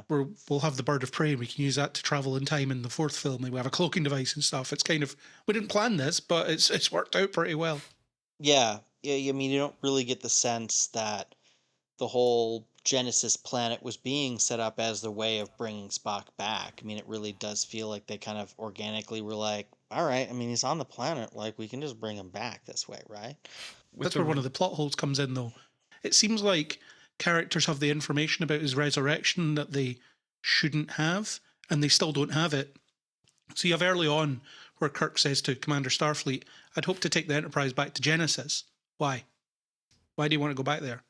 we'll have the Bird of Prey and we can use that to travel in time in the fourth film, and we have a cloaking device and stuff. It's kind of, we didn't plan this, but it's worked out pretty well. Yeah. I mean, you don't really get the sense that the whole Genesis planet was being set up as the way of bringing Spock back. I mean, it really does feel like they kind of organically were like, all right, I mean, he's on the planet, like we can just bring him back this way, right? That's where one of the plot holes comes in, though. It seems like characters have the information about his resurrection that they shouldn't have, and they still don't have it. So you have early on where Kirk says to Commander Starfleet, I'd hope to take the Enterprise back to Genesis. Why? Why do you want to go back there?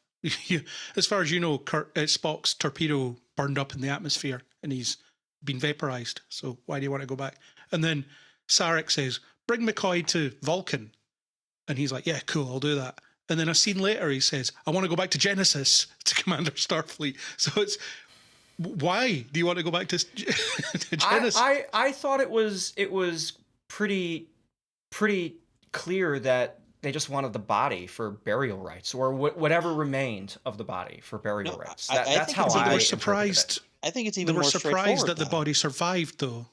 As far as you know, Spock's torpedo burned up in the atmosphere and he's been vaporized. So why do you want to go back? And then Sarek says, bring McCoy to Vulcan. And he's like, yeah, cool, I'll do that. And then a scene later, he says, I want to go back to Genesis to Commander Starfleet. So it's, why do you want to go back to Genesis? I thought it was pretty clear that they just wanted the body for burial rights, or whatever remained of the body for burial rights. That's how I They were interpreted surprised. it. I think it's They even were more surprised that the though. body survived, though.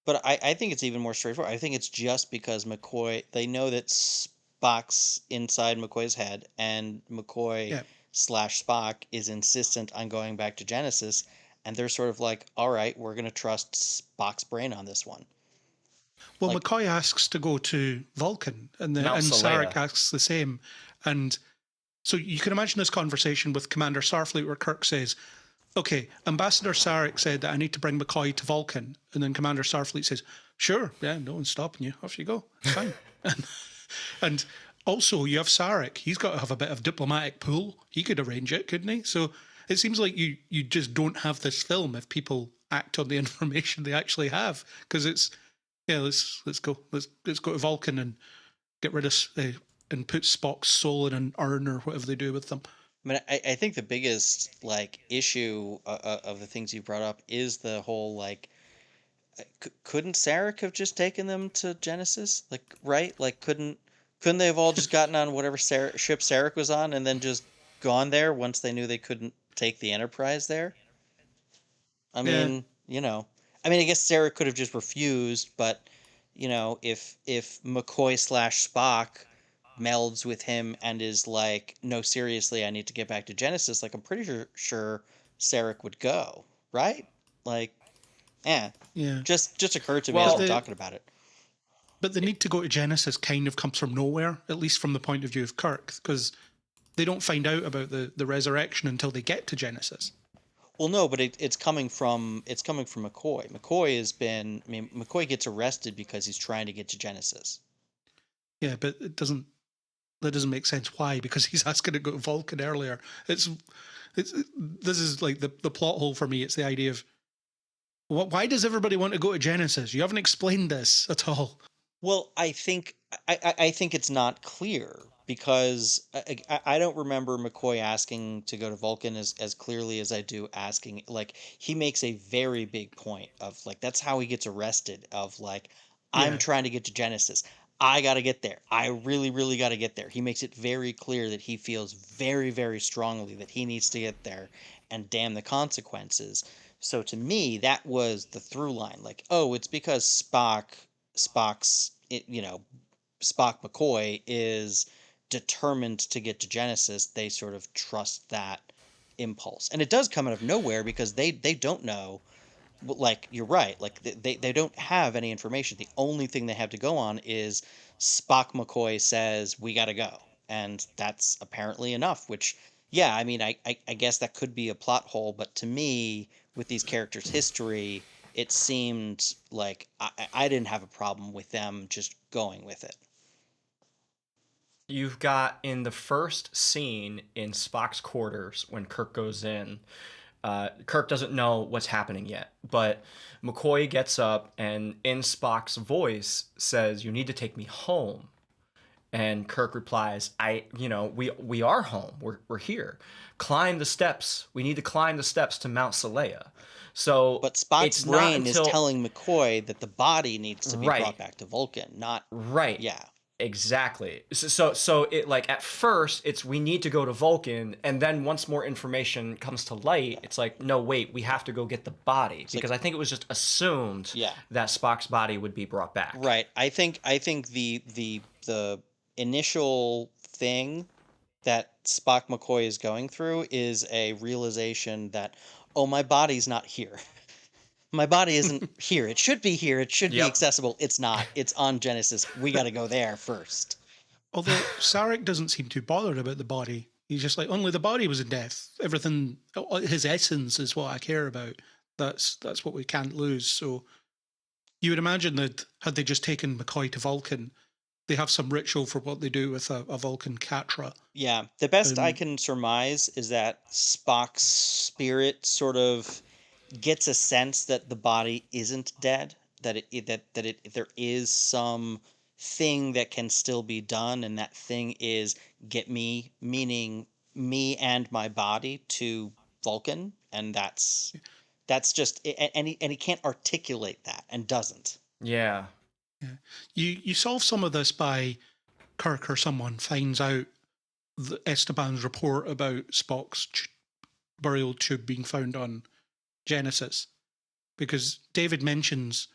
But I think it's even more straightforward. I think it's just because McCoy, they know that Spock's inside McCoy's head, and McCoy / Spock is insistent on going back to Genesis, and they're sort of like, all right, we're going to trust Spock's brain on this one. Well, McCoy asks to go to Vulcan, and Sarek asks the same. And so you can imagine this conversation with Commander Starfleet where Kirk says, okay, Ambassador Sarek said that I need to bring McCoy to Vulcan. And then Commander Starfleet says, sure, yeah, no one's stopping you. Off you go. It's fine. and also, you have Sarek. He's got to have a bit of diplomatic pull. He could arrange it, couldn't he? So it seems like you just don't have this film if people act on the information they actually have. Because it's, let's go to Vulcan and get rid of and put Spock's soul in an urn or whatever they do with them. I mean, I think the biggest issue of the things you brought up is the whole couldn't Sarek have just taken them to Genesis? Right? Couldn't they have all just gotten on whatever ship Sarek was on and then just gone there once they knew they couldn't take the Enterprise there. I mean, I guess Sarah could have just refused, but if McCoy/Spock melds with him and is like, no, seriously, I need to get back to Genesis, like I'm pretty sure Sarek would go, right? Like, Yeah. just occurred to me Well, as we're talking about it. But the need to go to Genesis kind of comes from nowhere, at least from the point of view of Kirk, because they don't find out about the resurrection until they get to Genesis. Well, no, but it's coming from McCoy. McCoy gets arrested because he's trying to get to Genesis. Yeah, but that doesn't make sense. Why? Because he's asking to go to Vulcan earlier. This is like the plot hole for me. It's the idea of why does everybody want to go to Genesis? You haven't explained this at all. Well, I think it's not clear because I don't remember McCoy asking to go to Vulcan as clearly as I do asking. Like, he makes a very big point of, like, that's how he gets arrested, of like, I'm trying to get to Genesis. I got to get there. I really, really got to get there. He makes it very clear that he feels very, very strongly that he needs to get there, and damn the consequences. So to me, that was the through line. Like, oh, it's because Spock McCoy is determined to get to Genesis. They sort of trust that impulse, and it does come out of nowhere because they don't know. Like, you're right. Like, they don't have any information. The only thing they have to go on is Spock McCoy says we got to go, and that's apparently enough. Which, yeah, I mean, I guess that could be a plot hole, but to me, with these characters' history, it seemed like I didn't have a problem with them just going with it. You've got in the first scene in Spock's quarters when Kirk goes in, Kirk doesn't know what's happening yet, but McCoy gets up and in Spock's voice says, "You need to take me home." And Kirk replies, we are home. We're here. Climb the steps. We need to climb the steps to Mount Saleya. So, but Spock's brain is telling McCoy that the body needs to be brought back to Vulcan, not right. Yeah, exactly. So it, like, at first it's we need to go to Vulcan, and then once more information comes to light, it's like, no, wait, we have to go get the body, because I think it was just assumed that Spock's body would be brought back. Right. I think the initial thing that Spock McCoy is going through is a realization that, oh, my body's not here. My body isn't here. It should be here. It should be accessible. It's not. It's on Genesis. We got to go there first. Although Sarek doesn't seem too bothered about the body. He's just like, only the body was in death. Everything, his essence is what I care about. That's what we can't lose. So you would imagine that had they just taken McCoy to Vulcan, they have some ritual for what they do with a Vulcan Katra. Yeah. The best I can surmise is that Spock's spirit sort of gets a sense that the body isn't dead, that there is some thing that can still be done, and that thing is get me, meaning me and my body, to Vulcan, and that's just, and he can't articulate that and doesn't. Yeah. You solve some of this by Kirk or someone finds out Esteban's report about Spock's burial tube being found on Genesis, because David mentions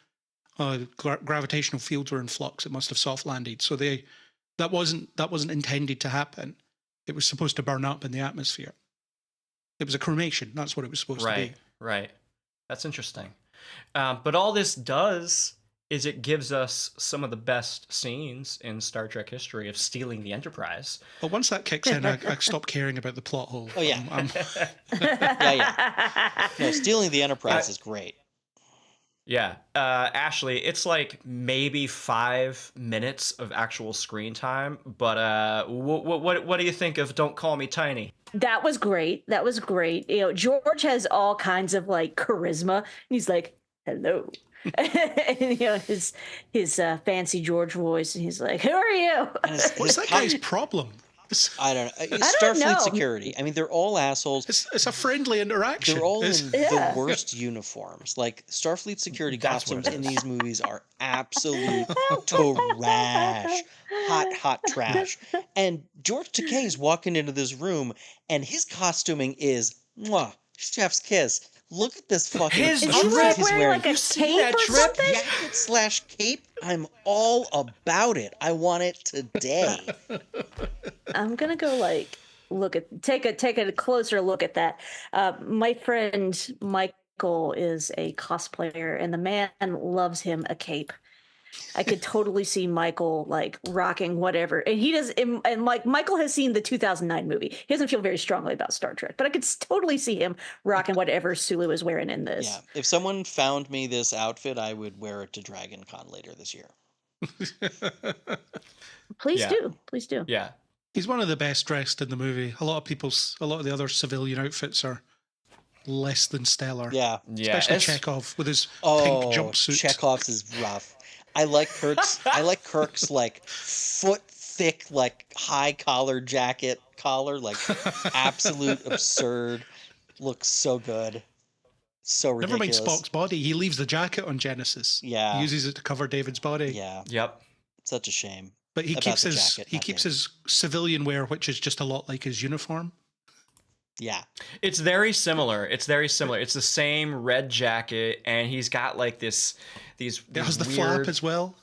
gravitational fields were in flux. It must have soft landed. So that wasn't intended to happen. It was supposed to burn up in the atmosphere. It was a cremation. That's what it was supposed to be. Right. That's interesting. But all this does is it gives us some of the best scenes in Star Trek history of stealing the Enterprise. But once that kicks in, I stop caring about the plot hole. Oh, yeah. Yeah. No, stealing the Enterprise is great. Yeah. Ashley, it's like maybe 5 minutes of actual screen time, but what do you think of Don't Call Me Tiny? That was great. You know, George has all kinds of like charisma, and he's like, hello. And, you know, his fancy George voice, and he's like, who are you? What's that guy's problem? I don't know. don't know. Starfleet security. I mean, they're all assholes. It's a friendly interaction. They're all in the worst uniforms. Like, Starfleet security costumes in these movies are absolute trash. hot trash. And George Takei's walking into this room, and his costuming is mwah, chef's kiss. Look at this fucking His Is outfit he like drip! he's wearing wearing. like a You see cape that or drip? something? Jacket / cape. I'm all about it. I want it today. I'm gonna go like take a closer look at that. My friend Michael is a cosplayer, and the man loves him a cape. I could totally see Michael like rocking whatever, and he does. And like Michael has seen the 2009 movie, he doesn't feel very strongly about Star Trek, but I could totally see him rocking whatever Sulu is wearing in this. Yeah. If someone found me this outfit, I would wear it to Dragon Con later this year. Please Yeah. do, please do. Yeah. He's one of the best dressed in the movie. A lot of the other civilian outfits are less than stellar. Yeah. Yeah. Especially it's- Chekhov with his Oh, pink jumpsuit. Chekhov's is rough. I like Kirk's like foot thick, like high collar jacket collar, like absolute absurd. Looks so good. So Never mind ridiculous. Spock's body. He leaves the jacket on Genesis. Yeah. He uses it to cover David's body. Yeah. Yep. Such a shame. But he About keeps the his jacket, not David. his civilian wear, which is just a lot like his uniform. Yeah. It's very similar. It's the same red jacket, and he's got like these It has the weird, flap as well.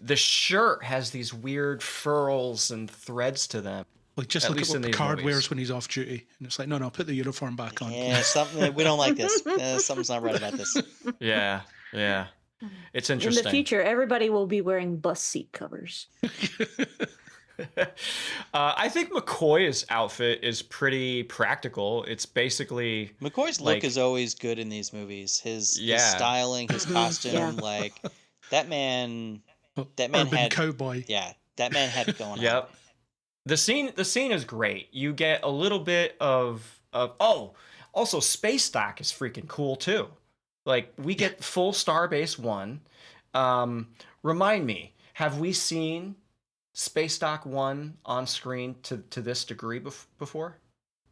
the shirt has these weird furls and threads to them. Like just At look at least what in these Picard movies. wears when he's off duty, and it's like, no, put the uniform back on. Yeah, something we don't like this. Something's not right about this. Yeah. It's In interesting. the future, everybody will be wearing bus seat covers. I think McCoy's outfit is pretty practical. It's basically McCoy's Like- look is always good in these movies. His Yeah. styling, his costume, Yeah. like that man Urban had cowboy. yeah, that man had it going on. yep. The scene is great. You get a little bit of also Space Dock is freaking cool too. Like we get full Starbase 1. Remind me, have we seen Space Dock 1 on screen to this degree before?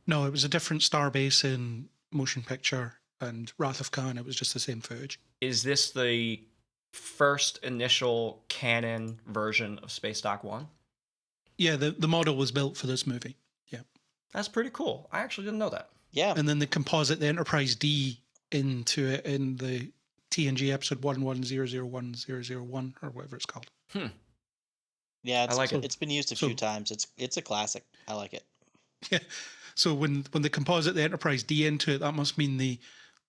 No, it was a different starbase in Motion Picture and Wrath of Khan. It was just the same footage. Is this the first initial canon version of Space Dock 1? Yeah, the model was built for this movie. Yeah. That's pretty cool. I actually didn't know that. Yeah. And then they composite the Enterprise D into it in the TNG episode 11001001 or whatever it's called. Yeah, I like it. It's been used a So- few times. It's a classic. I like it. Yeah. So when they composite the Enterprise D into it, that must mean the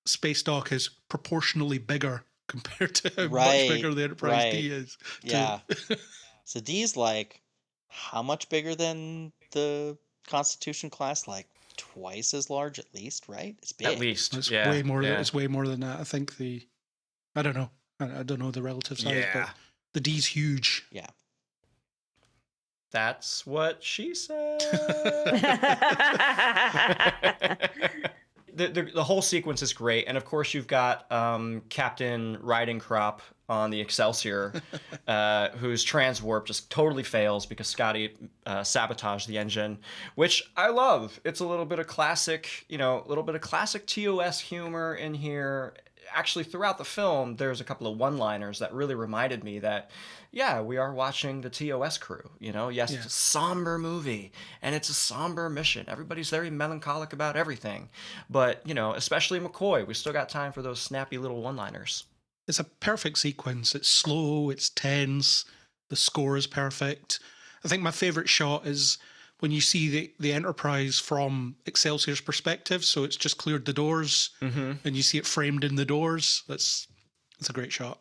space dock is proportionally bigger compared to how Right, much bigger the Enterprise D right. is. Yeah. So D's like how much bigger than the Constitution class? Like twice as large at least, right? It's big. At least. It's yeah. way more. Yeah. It's way more than that. I think I don't know. I don't know the relative size, Yeah. but the D's huge. Yeah. That's what she said. The whole sequence is great, and of course you've got Captain Riding Crop on the Excelsior, whose transwarp just totally fails because Scotty sabotaged the engine, which I love. It's a little bit of classic, classic TOS humor in here. Actually, throughout the film, there's a couple of one-liners that really reminded me that, yeah, we are watching the TOS crew. Yes, Yeah. it's a somber movie and it's a somber mission. Everybody's very melancholic about everything, but especially McCoy, we still got time for those snappy little one-liners. It's a perfect sequence. It's slow. It's tense. The score is perfect. I think my favorite shot is when you see the Enterprise from Excelsior's perspective. So it's just cleared the doors, and you see it framed in the doors. It's a great shot.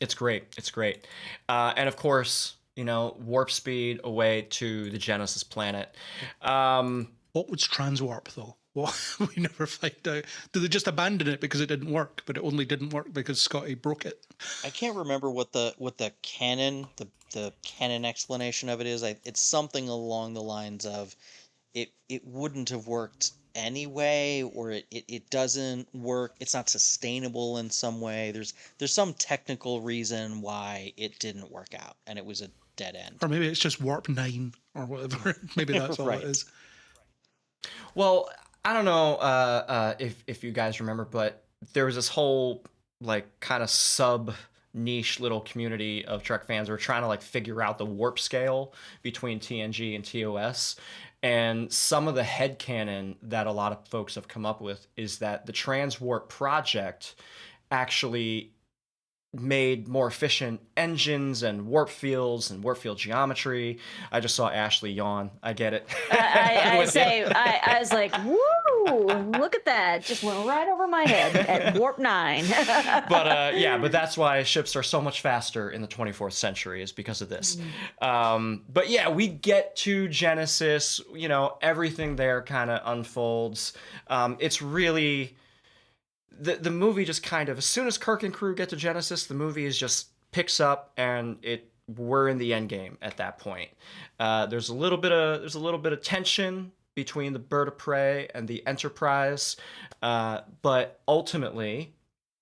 It's great. It's great. And of course, warp speed away to the Genesis planet. What was transwarp though? What we never find out. Did they just abandon it because it didn't work? But it only didn't work because Scotty broke it. I can't remember what the canon the canon explanation of it is. It's something along the lines of it wouldn't have worked anyway, or it doesn't work. It's not sustainable in some way. There's some technical reason why it didn't work out, and it was a dead end. Or maybe it's just warp 9 or whatever. Maybe that's all Right. it is. Well, I don't know if you guys remember, but there was this whole kind of sub niche little community of Trek fans who are trying to like figure out the warp scale between TNG and TOS. And some of the headcanon that a lot of folks have come up with is that the Transwarp project actually made more efficient engines and warp fields and warp field geometry. I just saw Ashley yawn. I get it. I was like, woo, look at that. Just went right over my head at warp 9. But that's why ships are so much faster in the 24th century, is because of this. But yeah, we get to Genesis, you know, everything there kind of unfolds. It's really... The movie just kind of, as soon as Kirk and crew get to Genesis, the movie is just picks up, and we're in the end game at that point. There's a little bit of tension between the Bird of Prey and the Enterprise, but ultimately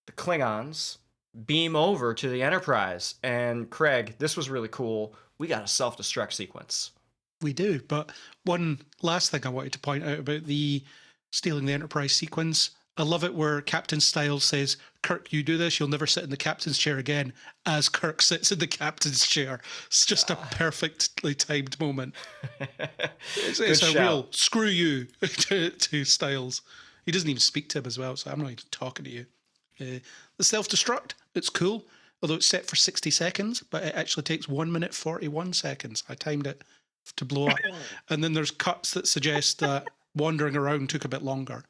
the Klingons beam over to the Enterprise. And Craig, this was really cool. We got a self-destruct sequence. We do, but one last thing I wanted to point out about the stealing the Enterprise sequence. I love it where Captain Styles says, Kirk, you do this, you'll never sit in the captain's chair again, as Kirk sits in the captain's chair. It's just a perfectly timed moment. It's a real screw you to Styles. He doesn't even speak to him as well, so I'm not even talking to you. The self-destruct, it's cool, although it's set for 60 seconds, but it actually takes 1 minute 41 seconds. I timed it to blow up. And then there's cuts that suggest that wandering around took a bit longer.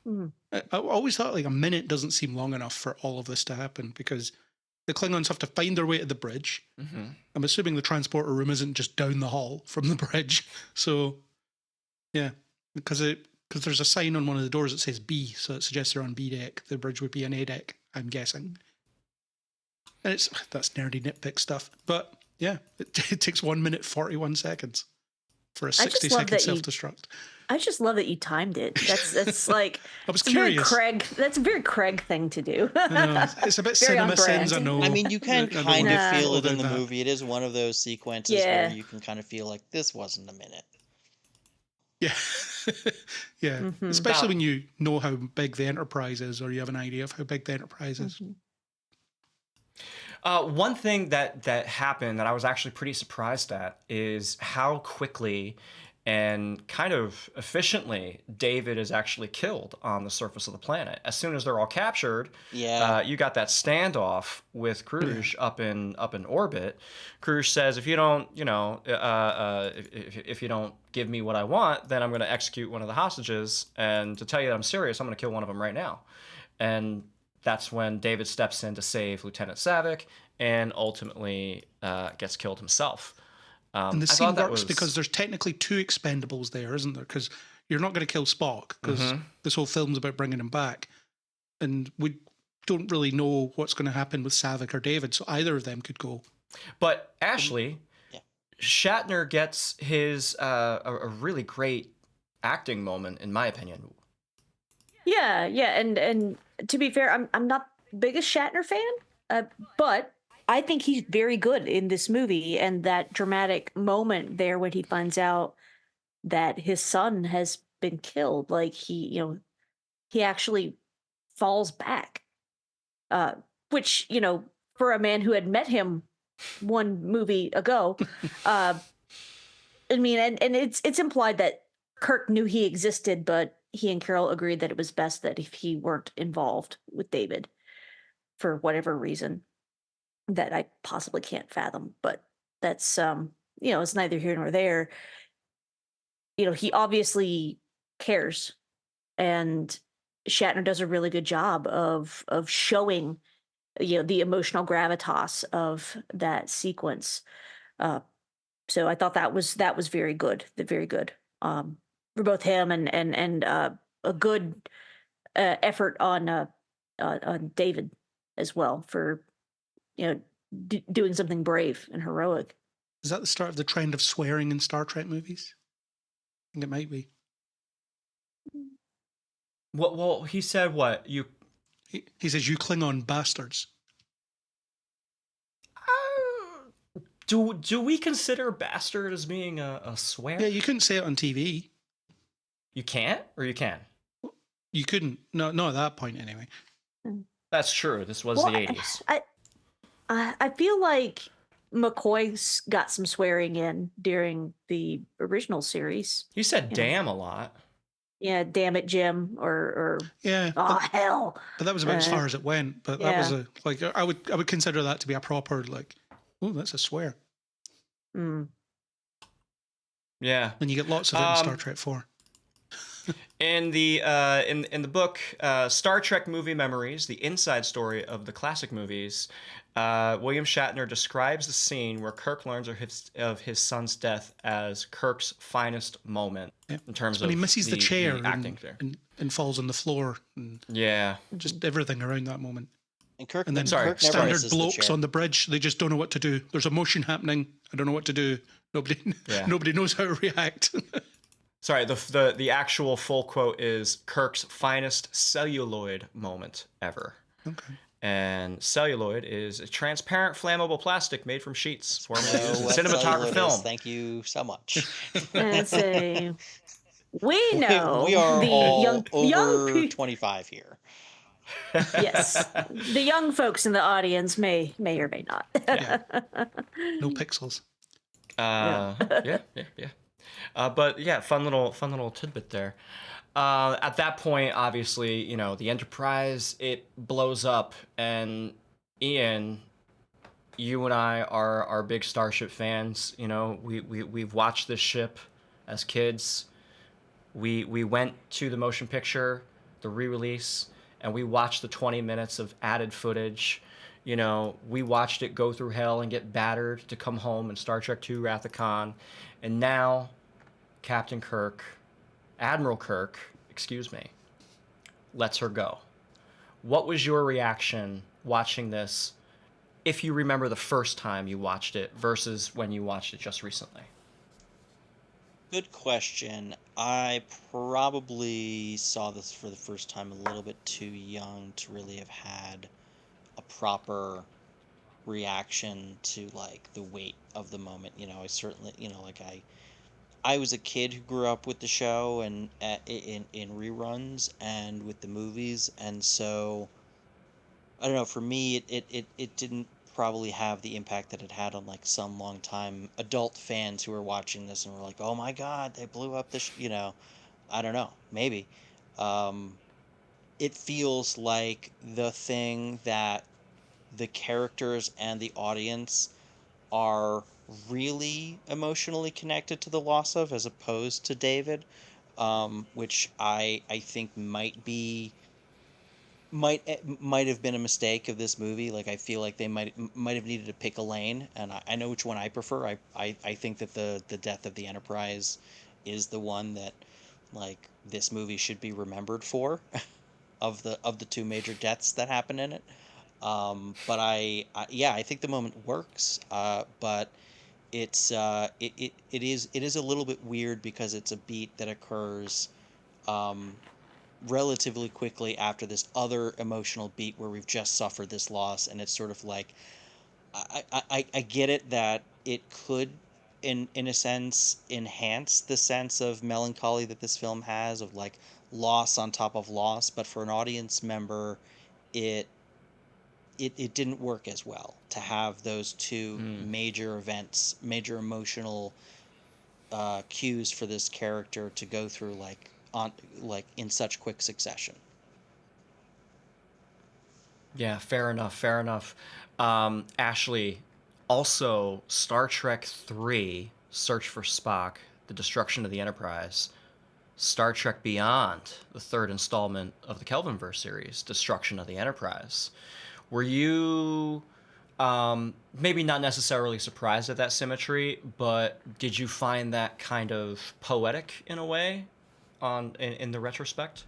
I always thought like a minute doesn't seem long enough for all of this to happen, because the Klingons have to find their way to the bridge. I'm assuming the transporter room isn't just down the hall from the bridge. So, yeah, because there's a sign on one of the doors that says B, so it suggests they're on B deck. The bridge would be an A deck, I'm guessing. And that's nerdy nitpick stuff. But yeah, it takes 1 minute 41 seconds for a 60-second self-destruct. I just love that you timed it. That's like I was curious. That's a very Craig thing to do. It's a bit cinema sins, I know. I mean, you can kind of feel it in the movie. It is one of those sequences where you can kind of feel like this wasn't a minute. Yeah. Yeah. Especially when you know how big the Enterprise is, or you have an idea of how big the Enterprise is. One thing that happened that I was actually pretty surprised at is how quickly and kind of efficiently David is actually killed on the surface of the planet. As soon as they're all captured, you got that standoff with Kruge up in orbit. Kruge says, if you don't, if you don't give me what I want, then I'm going to execute one of the hostages. And to tell you that I'm serious, I'm going to kill one of them right now. And that's when David steps in to save Lieutenant Savick and ultimately gets killed himself. And the scene works because there's technically two expendables there, isn't there? Because you're not going to kill Spock, because this whole film's about bringing him back. And we don't really know what's going to happen with Savick or David, so either of them could go. But Ashley, Shatner gets his a really great acting moment, in my opinion. Yeah, and to be fair, I'm not the biggest Shatner fan, but I think he's very good in this movie, and that dramatic moment there when he finds out that his son has been killed, like he actually falls back, which, for a man who had met him one movie ago, I mean, and it's implied that Kirk knew he existed, but he and Carol agreed that it was best that if he weren't involved with David for whatever reason that I possibly can't fathom, but that's, it's neither here nor there. He obviously cares, and Shatner does a really good job of showing, the emotional gravitas of that sequence. So I thought that was very good, very good, for both him and a good effort on David as well for, doing something brave and heroic. Is that the start of the trend of swearing in Star Trek movies? I think it might be. Well, he said what? He says, you Klingon bastards. Do we consider bastard as being a swear? Yeah, you couldn't say it on TV. You can't, or you can? You couldn't. No, at that point anyway. That's true. This was the 80s. I feel like McCoy's got some swearing in during the original series. You said You know. damn a lot. Yeah, damn it, Jim, or Yeah, oh hell. but that was about as far as it went. But that was yeah. I would consider that to be a proper like, oh, that's a swear. Mm. Yeah. And you get lots of it in Star Trek 4. In the in the book Star Trek Movie Memories, the inside story of the classic movies, William Shatner describes the scene where Kirk learns of his son's death as Kirk's finest moment in terms when of he misses the chair acting there. and falls on the floor and Yeah. just everything around that moment. And Kirk, And then Kirk never standard misses the blokes chair. on the bridge, they just don't know what to do. There's a motion happening. I don't know what to do. Nobody knows how to react. Sorry, the actual full quote is Kirk's finest celluloid moment ever. Okay. And celluloid is a transparent flammable plastic made from sheets, formerly Know used in what cinematography celluloid film. is. Thank you so much. Let's see. We know we are the all over young 25 here. Yes, the young folks in the audience may or may not. No pixels. Yeah. But yeah, fun little tidbit there. At that point, obviously, you know, the Enterprise, it blows up, and Ian, you and I are big Starship fans. You know, we've watched this ship as kids. We went to the motion picture, the re-release, and we watched the 20 minutes of added footage. You know, we watched it go through hell and get battered to come home in Star Trek II Wrath of Khan. And now, Captain Kirk, Admiral Kirk, excuse me, lets her go. What was your reaction watching this, if you remember the first time you watched it versus when you watched it just recently? Good question. I probably saw this for the first time a little bit too young to really have had a proper reaction to like the weight of the moment. You know, I certainly, you know, like I was a kid who grew up with the show and in reruns and with the movies, and so I don't know. For me, it didn't probably have the impact that it had on like some long time adult fans who were watching this and were like, "Oh my God, they blew up this." You know, I don't know. Maybe. Um, it feels like the thing that the characters and the audience are really emotionally connected to the loss of, as opposed to David, which I think might have been a mistake of this movie. Like I feel like they might have needed to pick a lane, and I know which one I prefer. I think that the death of the Enterprise is the one that like this movie should be remembered for, of the two major deaths that happen in it. But yeah, I think the moment works. But it is a little bit weird because it's a beat that occurs um, relatively quickly after this other emotional beat where we've just suffered this loss, and it's sort of like I get it that it could in a sense enhance the sense of melancholy that this film has of like loss on top of loss, but for an audience member it it didn't work as well to have those two major events, major emotional cues for this character to go through like in such quick succession. Yeah, fair enough. Fair enough. Ashley, also Star Trek 3, Search for Spock, The Destruction of the Enterprise, Star Trek Beyond, the third installment of the Kelvinverse series, Destruction of the Enterprise. Were you maybe not necessarily surprised at that symmetry, but did you find that kind of poetic in a way in the retrospect?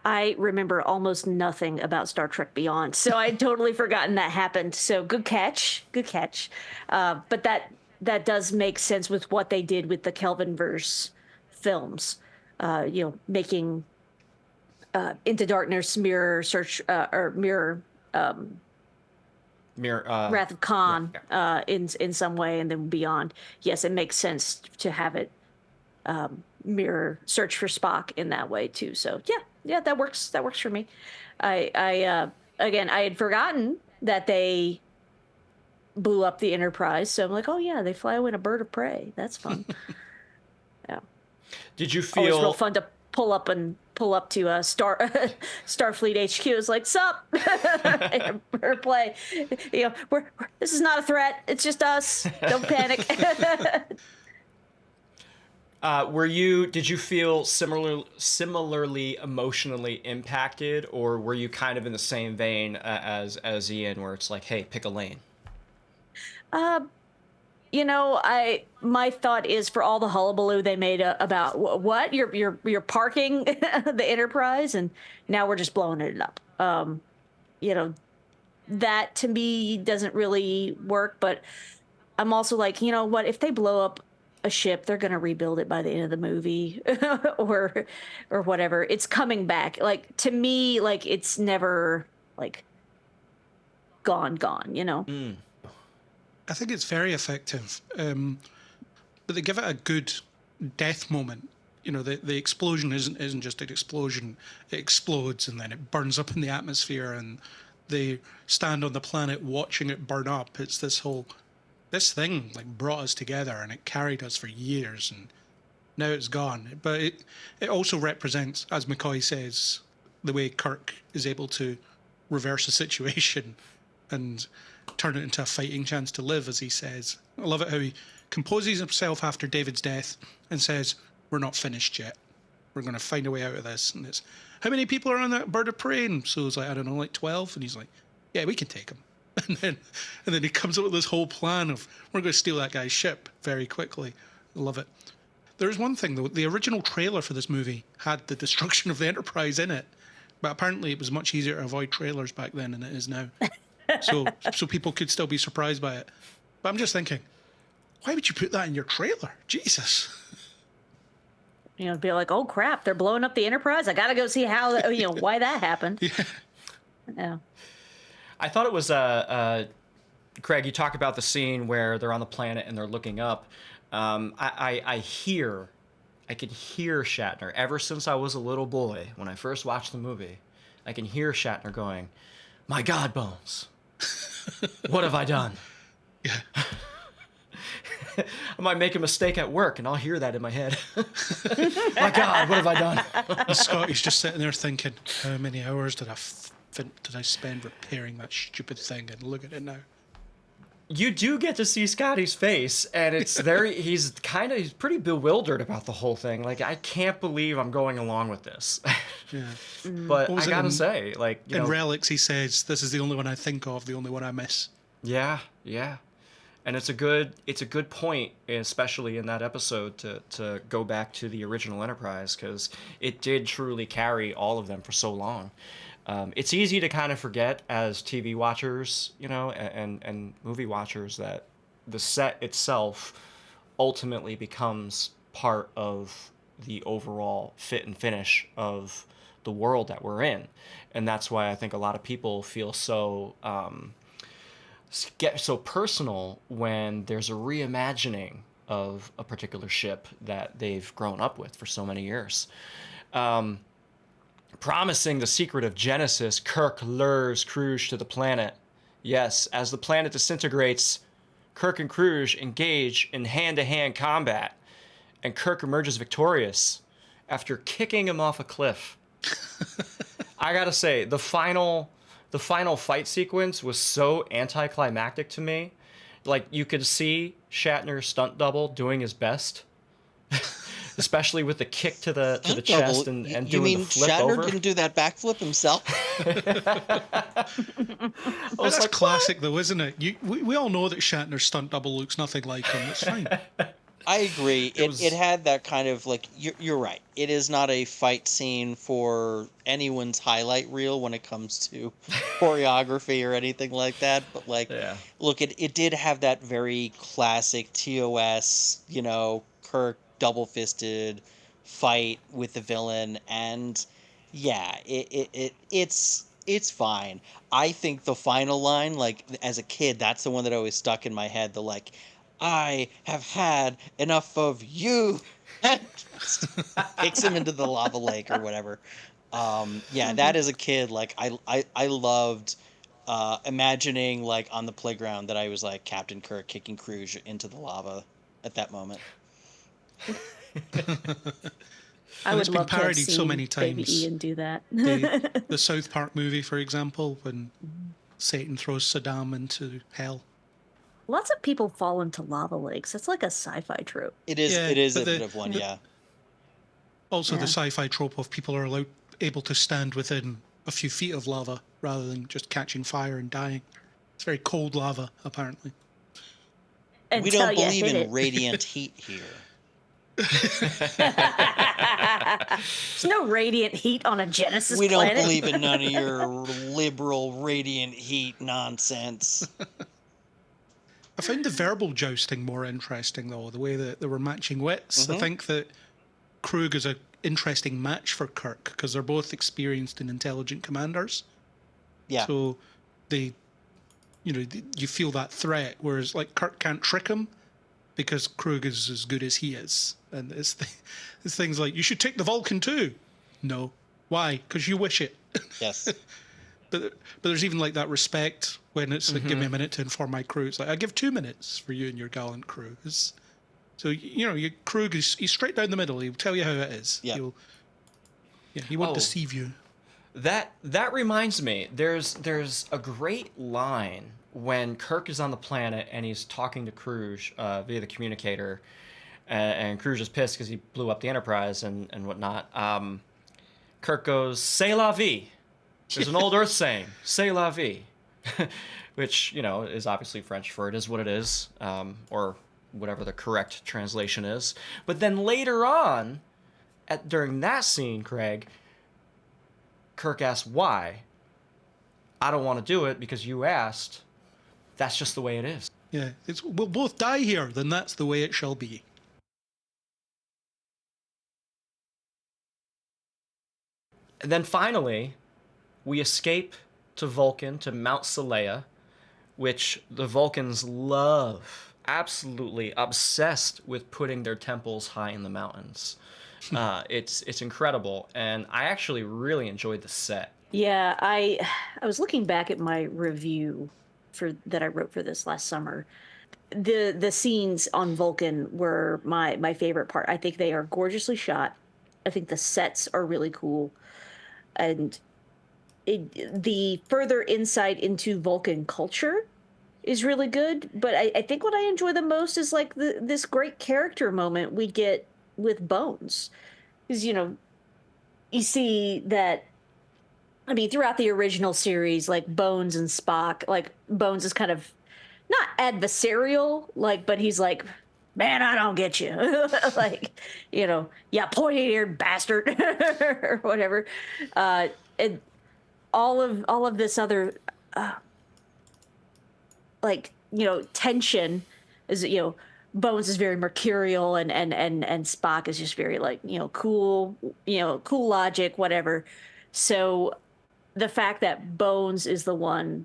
I remember almost nothing about Star Trek Beyond, so I'd totally forgotten that happened. So good catch, good catch. But that does make sense with what they did with the Kelvinverse films. You know, making Into Darkness, Mirror Search, or Mirror Wrath of Khan in some way, and then Beyond. Yes, it makes sense to have it mirror Search for Spock in that way too. So yeah, that works. That works for me. I again, I had forgotten that they blew up the Enterprise. So I'm like, oh yeah, they fly away in a bird of prey. That's fun. Yeah. Did you Always real feel fun to pull up to Starfleet HQ. It's like, sup, bird play. This is not a threat. It's just us. Don't panic. did you feel similarly emotionally impacted, or were you kind of in the same vein as Ian, where it's like, hey, pick a lane? My thought is, for all the hullabaloo they made about what you're parking the Enterprise, and now we're just blowing it up. That to me doesn't really work. But I'm also like, you know what? If they blow up a ship, they're gonna rebuild it by the end of the movie, or whatever. It's coming back. Like, to me, like, it's never like gone. I think it's very effective, but they give it a good death moment. The explosion isn't just an explosion; it explodes and then it burns up in the atmosphere, and they stand on the planet watching it burn up. It's this thing like brought us together, and it carried us for years, and now it's gone. But it also represents, as McCoy says, the way Kirk is able to reverse a situation and turn it into a fighting chance to live, as he says. I love it how he composes himself after David's death and says, we're not finished yet. We're going to find a way out of this. And it's, how many people are on that bird of prey? And so it's like, I don't know, like 12. And he's like, yeah, we can take them. And then he comes up with this whole plan of, we're going to steal that guy's ship very quickly. I love it. There's one thing, though. The original trailer for this movie had the destruction of the Enterprise in it. But apparently it was much easier to avoid trailers back then than it is now. So people could still be surprised by it. But I'm just thinking, why would you put that in your trailer? Jesus. Be like, oh crap, they're blowing up the Enterprise. I got to go see how, why that happened. Yeah. I thought it was, Craig, you talk about the scene where they're on the planet and they're looking up. I can hear Shatner ever since I was a little boy. When I first watched the movie, I can hear Shatner going, my God, Bones, what have I done? Yeah. I might make a mistake at work, and I'll hear that in my head. My God, what have I done? And Scotty's just sitting there thinking, how many hours did I spend repairing that stupid thing? And look at it now. You do get to see Scotty's face, and it's he's pretty bewildered about the whole thing. Like, I can't believe I'm going along with this. Yeah. But I gotta say, like, in Relics, he says, this is the only one I think of, the only one I miss. Yeah. And it's a good point, especially in that episode, to go back to the original Enterprise, because it did truly carry all of them for so long. It's easy to kind of forget as TV watchers, and movie watchers, that the set itself ultimately becomes part of the overall fit and finish of the world that we're in. And that's why I think a lot of people feel get so personal when there's a reimagining of a particular ship that they've grown up with for so many years. Promising the secret of Genesis, Kirk lures Kruge to the planet. Yes, as the planet disintegrates, Kirk and Kruge engage in hand-to-hand combat, and Kirk emerges victorious after kicking him off a cliff. I gotta say, the final fight sequence was so anticlimactic to me. Like, you could see Shatner's stunt double doing his best. Especially with the kick to the chest and doing the flip Shatner over. You mean Shatner didn't do that backflip himself? That's classic, though, isn't it? We all know that Shatner's stunt double looks nothing like him. It's fine. I agree. It had that kind of, like, you're right. It is not a fight scene for anyone's highlight reel when it comes to choreography or anything like that. But, like, look, it did have that very classic TOS, Kirk double-fisted fight with the villain, and it's fine. I think the final line, like, as a kid, that's the one that always stuck in my head. The, like, I have had enough of you. Kicks him into the lava lake or whatever. That as a kid, like, I loved imagining like on the playground that I was like Captain Kirk kicking Kruge into the lava at that moment. I And would it's been love to have parodied so seen many Baby times. Ian do that. The South Park movie, for example, when Satan throws Saddam into hell. Lots of people fall into lava lakes. That's like a sci-fi trope. It is. Yeah, It is but a bit of one. Yeah. also the Yeah. sci-fi trope of people are able to stand within a few feet of lava rather than just catching fire and dying. It's very cold lava, apparently. We Until don't you believe hit in it. radiant heat here. There's no radiant heat on a Genesis We don't planet. believe in none of your liberal radiant heat nonsense. I found the verbal jousting more interesting, though, the way that they were matching wits. I think that Krug is an interesting match for Kirk because they're both experienced and intelligent commanders. Yeah. So they, you feel that threat, whereas like Kirk can't trick him because Krug is as good as he is. And it's things like, you should take the Vulcan too. No. Why? Because you wish it. Yes. But there's even like that respect when it's like, give me a minute to inform my crew. It's like, I give 2 minutes for you and your gallant crew. So, your Krug he's straight down the middle. He'll tell you how it is. Yeah. He won't deceive you. That reminds me. There's a great line when Kirk is on the planet and he's talking to Kruge via the communicator, and Kruge is pissed because he blew up the Enterprise and whatnot. Kirk goes, "C'est la vie." There's an old Earth saying, "C'est la vie," which is obviously French for "it is what it is," or whatever the correct translation is. But then later on, during that scene, Craig, Kirk asks why. "I don't want to do it because you asked. That's just the way it is." Yeah, we'll both die here, then that's the way it shall be. And then finally, we escape to Vulcan, to Mount Seleia, which the Vulcans love, absolutely obsessed with putting their temples high in the mountains. It's incredible, and I actually really enjoyed the set. Yeah, I was looking back at my review that I wrote for this last summer. The scenes on Vulcan were my favorite part. I think they are gorgeously shot. I think the sets are really cool, and the further insight into Vulcan culture is really good. But I think what I enjoy the most is like this great character moment we get with Bones, because you see that. I mean, throughout the original series, like Bones and Spock, like Bones is kind of not adversarial, but he's like, "Man, I don't get you," like, "Yeah, pointy-eared bastard," or whatever. And all of this other, tension is, Bones is very mercurial, and Spock is just very like, cool, cool logic, whatever. So the fact that Bones is the one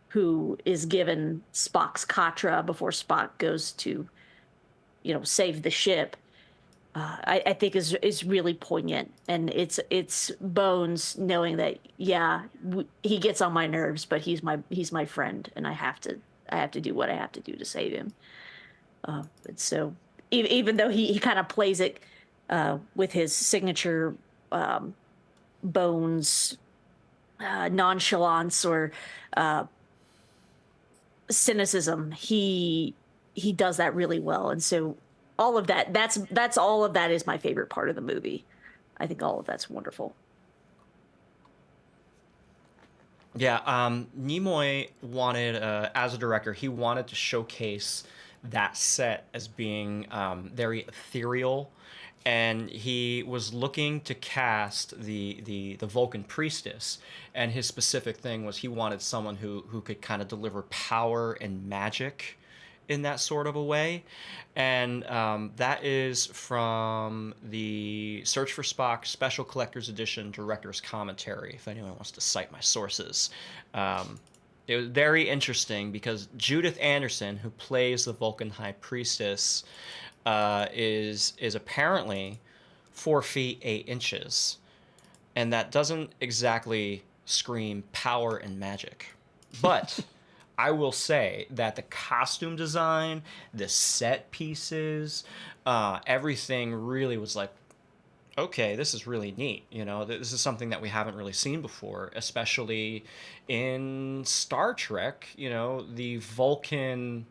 who is given Spock's Katra before Spock goes to, save the ship, I think is really poignant, and it's Bones knowing that, yeah, he gets on my nerves, but he's my friend, and I have to do what I have to do to save him. And so even though he kind of plays it with his signature Bones nonchalance or cynicism, he does that really well. And so all of that's all of that is my favorite part of the movie. I think all of that's wonderful. Yeah, Nimoy wanted, as a director, he wanted to showcase that set as being very ethereal, and he was looking to cast the Vulcan priestess, and his specific thing was he wanted someone who could kind of deliver power and magic in that sort of a way. And that is from the Search for Spock Special Collector's Edition Director's Commentary, if anyone wants to cite my sources. It was very interesting because Judith Anderson, who plays the Vulcan High Priestess, is apparently 4 feet 8 inches, and that doesn't exactly scream power and magic. But I will say that the costume design, the set pieces, everything really was like, okay, this is really neat. You know, this is something that we haven't really seen before, especially in Star Trek. You know, the Vulcan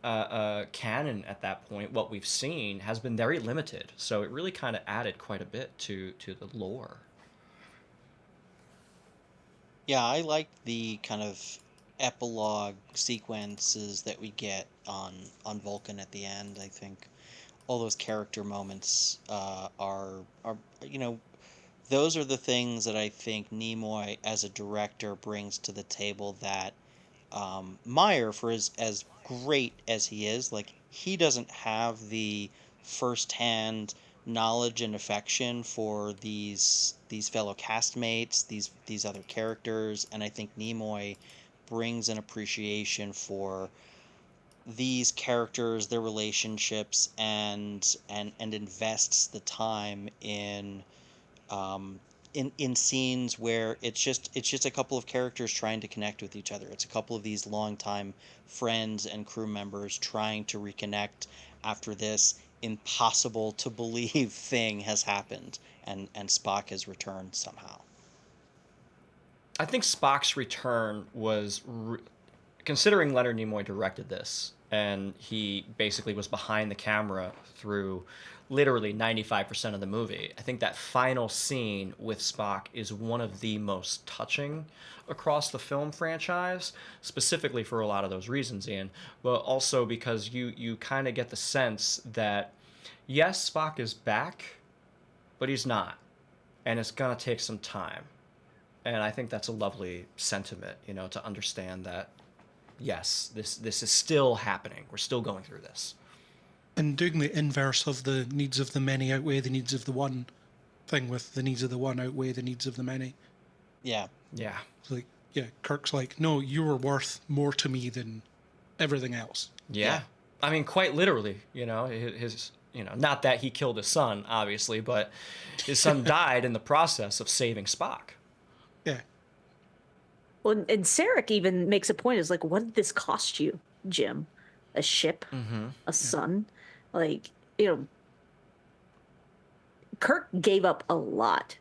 canon at that point, what we've seen has been very limited. So it really kind of added quite a bit to the lore. Yeah, I like the kind of epilogue sequences that we get on Vulcan at the end. I think all those character moments are those are the things that I think Nimoy as a director brings to the table that Meyer, for as great as he is, like he doesn't have the firsthand knowledge and affection for these fellow castmates, these other characters, and I think Nimoy brings an appreciation for these characters, their relationships, and invests the time um, in scenes where it's just a couple of characters trying to connect with each other. It's a couple of these longtime friends and crew members trying to reconnect after this impossible to believe thing has happened, and Spock has returned somehow. I think Spock's return was, considering Leonard Nimoy directed this, and he basically was behind the camera through literally 95% of the movie. I think that final scene with Spock is one of the most touching across the film franchise, specifically for a lot of those reasons, Ian, but also because you kind of get the sense that, yes, Spock is back, but he's not. And it's going to take some time. And I think that's a lovely sentiment, you know, to understand that, yes, this is still happening. We're still going through this. And doing the inverse of the needs of the many outweigh the needs of the one thing, with the needs of the one outweigh the needs of the many. Yeah. Yeah. It's like, yeah, Kirk's like, no, you were worth more to me than everything else. Yeah. I mean, quite literally, you know, his not that he killed his son, obviously, but his son died in the process of saving Spock. Yeah. Well, and Sarek even makes a point, is like, what did this cost you, Jim? A ship? A son? Like, Kirk gave up a lot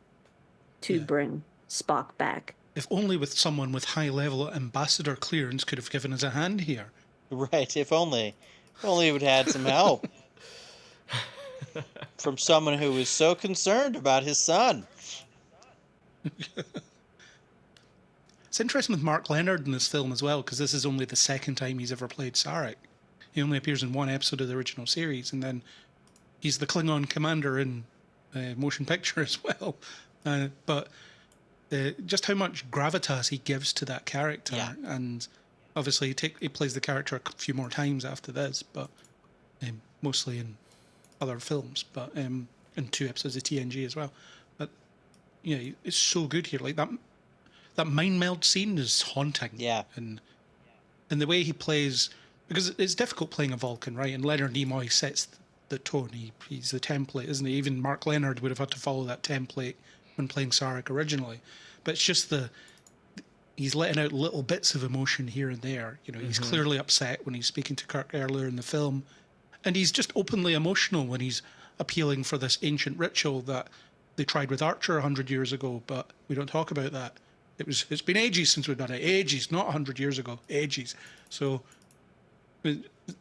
to bring Spock back. If only with someone with high-level ambassador clearance could have given us a hand here. Right, if only we would had some help from someone who was so concerned about his son. It's interesting with Mark Leonard in this film as well, because this is only the second time he's ever played Sarek. He only appears in one episode of the original series, and then he's the Klingon commander in motion picture as well. But just how much gravitas he gives to that character, and obviously he plays the character a few more times after this, but mostly in other films, but in 2 episodes of TNG as well. But yeah, it's so good here. Like that mind meld scene is haunting. Yeah. And the way he plays, because it's difficult playing a Vulcan, right? And Leonard Nimoy sets the tone. He's the template, isn't he? Even Mark Leonard would have had to follow that template when playing Sarek originally. But it's just he's letting out little bits of emotion here and there. You know, he's clearly upset when he's speaking to Kirk earlier in the film, and he's just openly emotional when he's appealing for this ancient ritual that they tried with Archer 100 years ago, but we don't talk about that. It's been ages since we've done it. Ages, not 100 years ago. Ages. So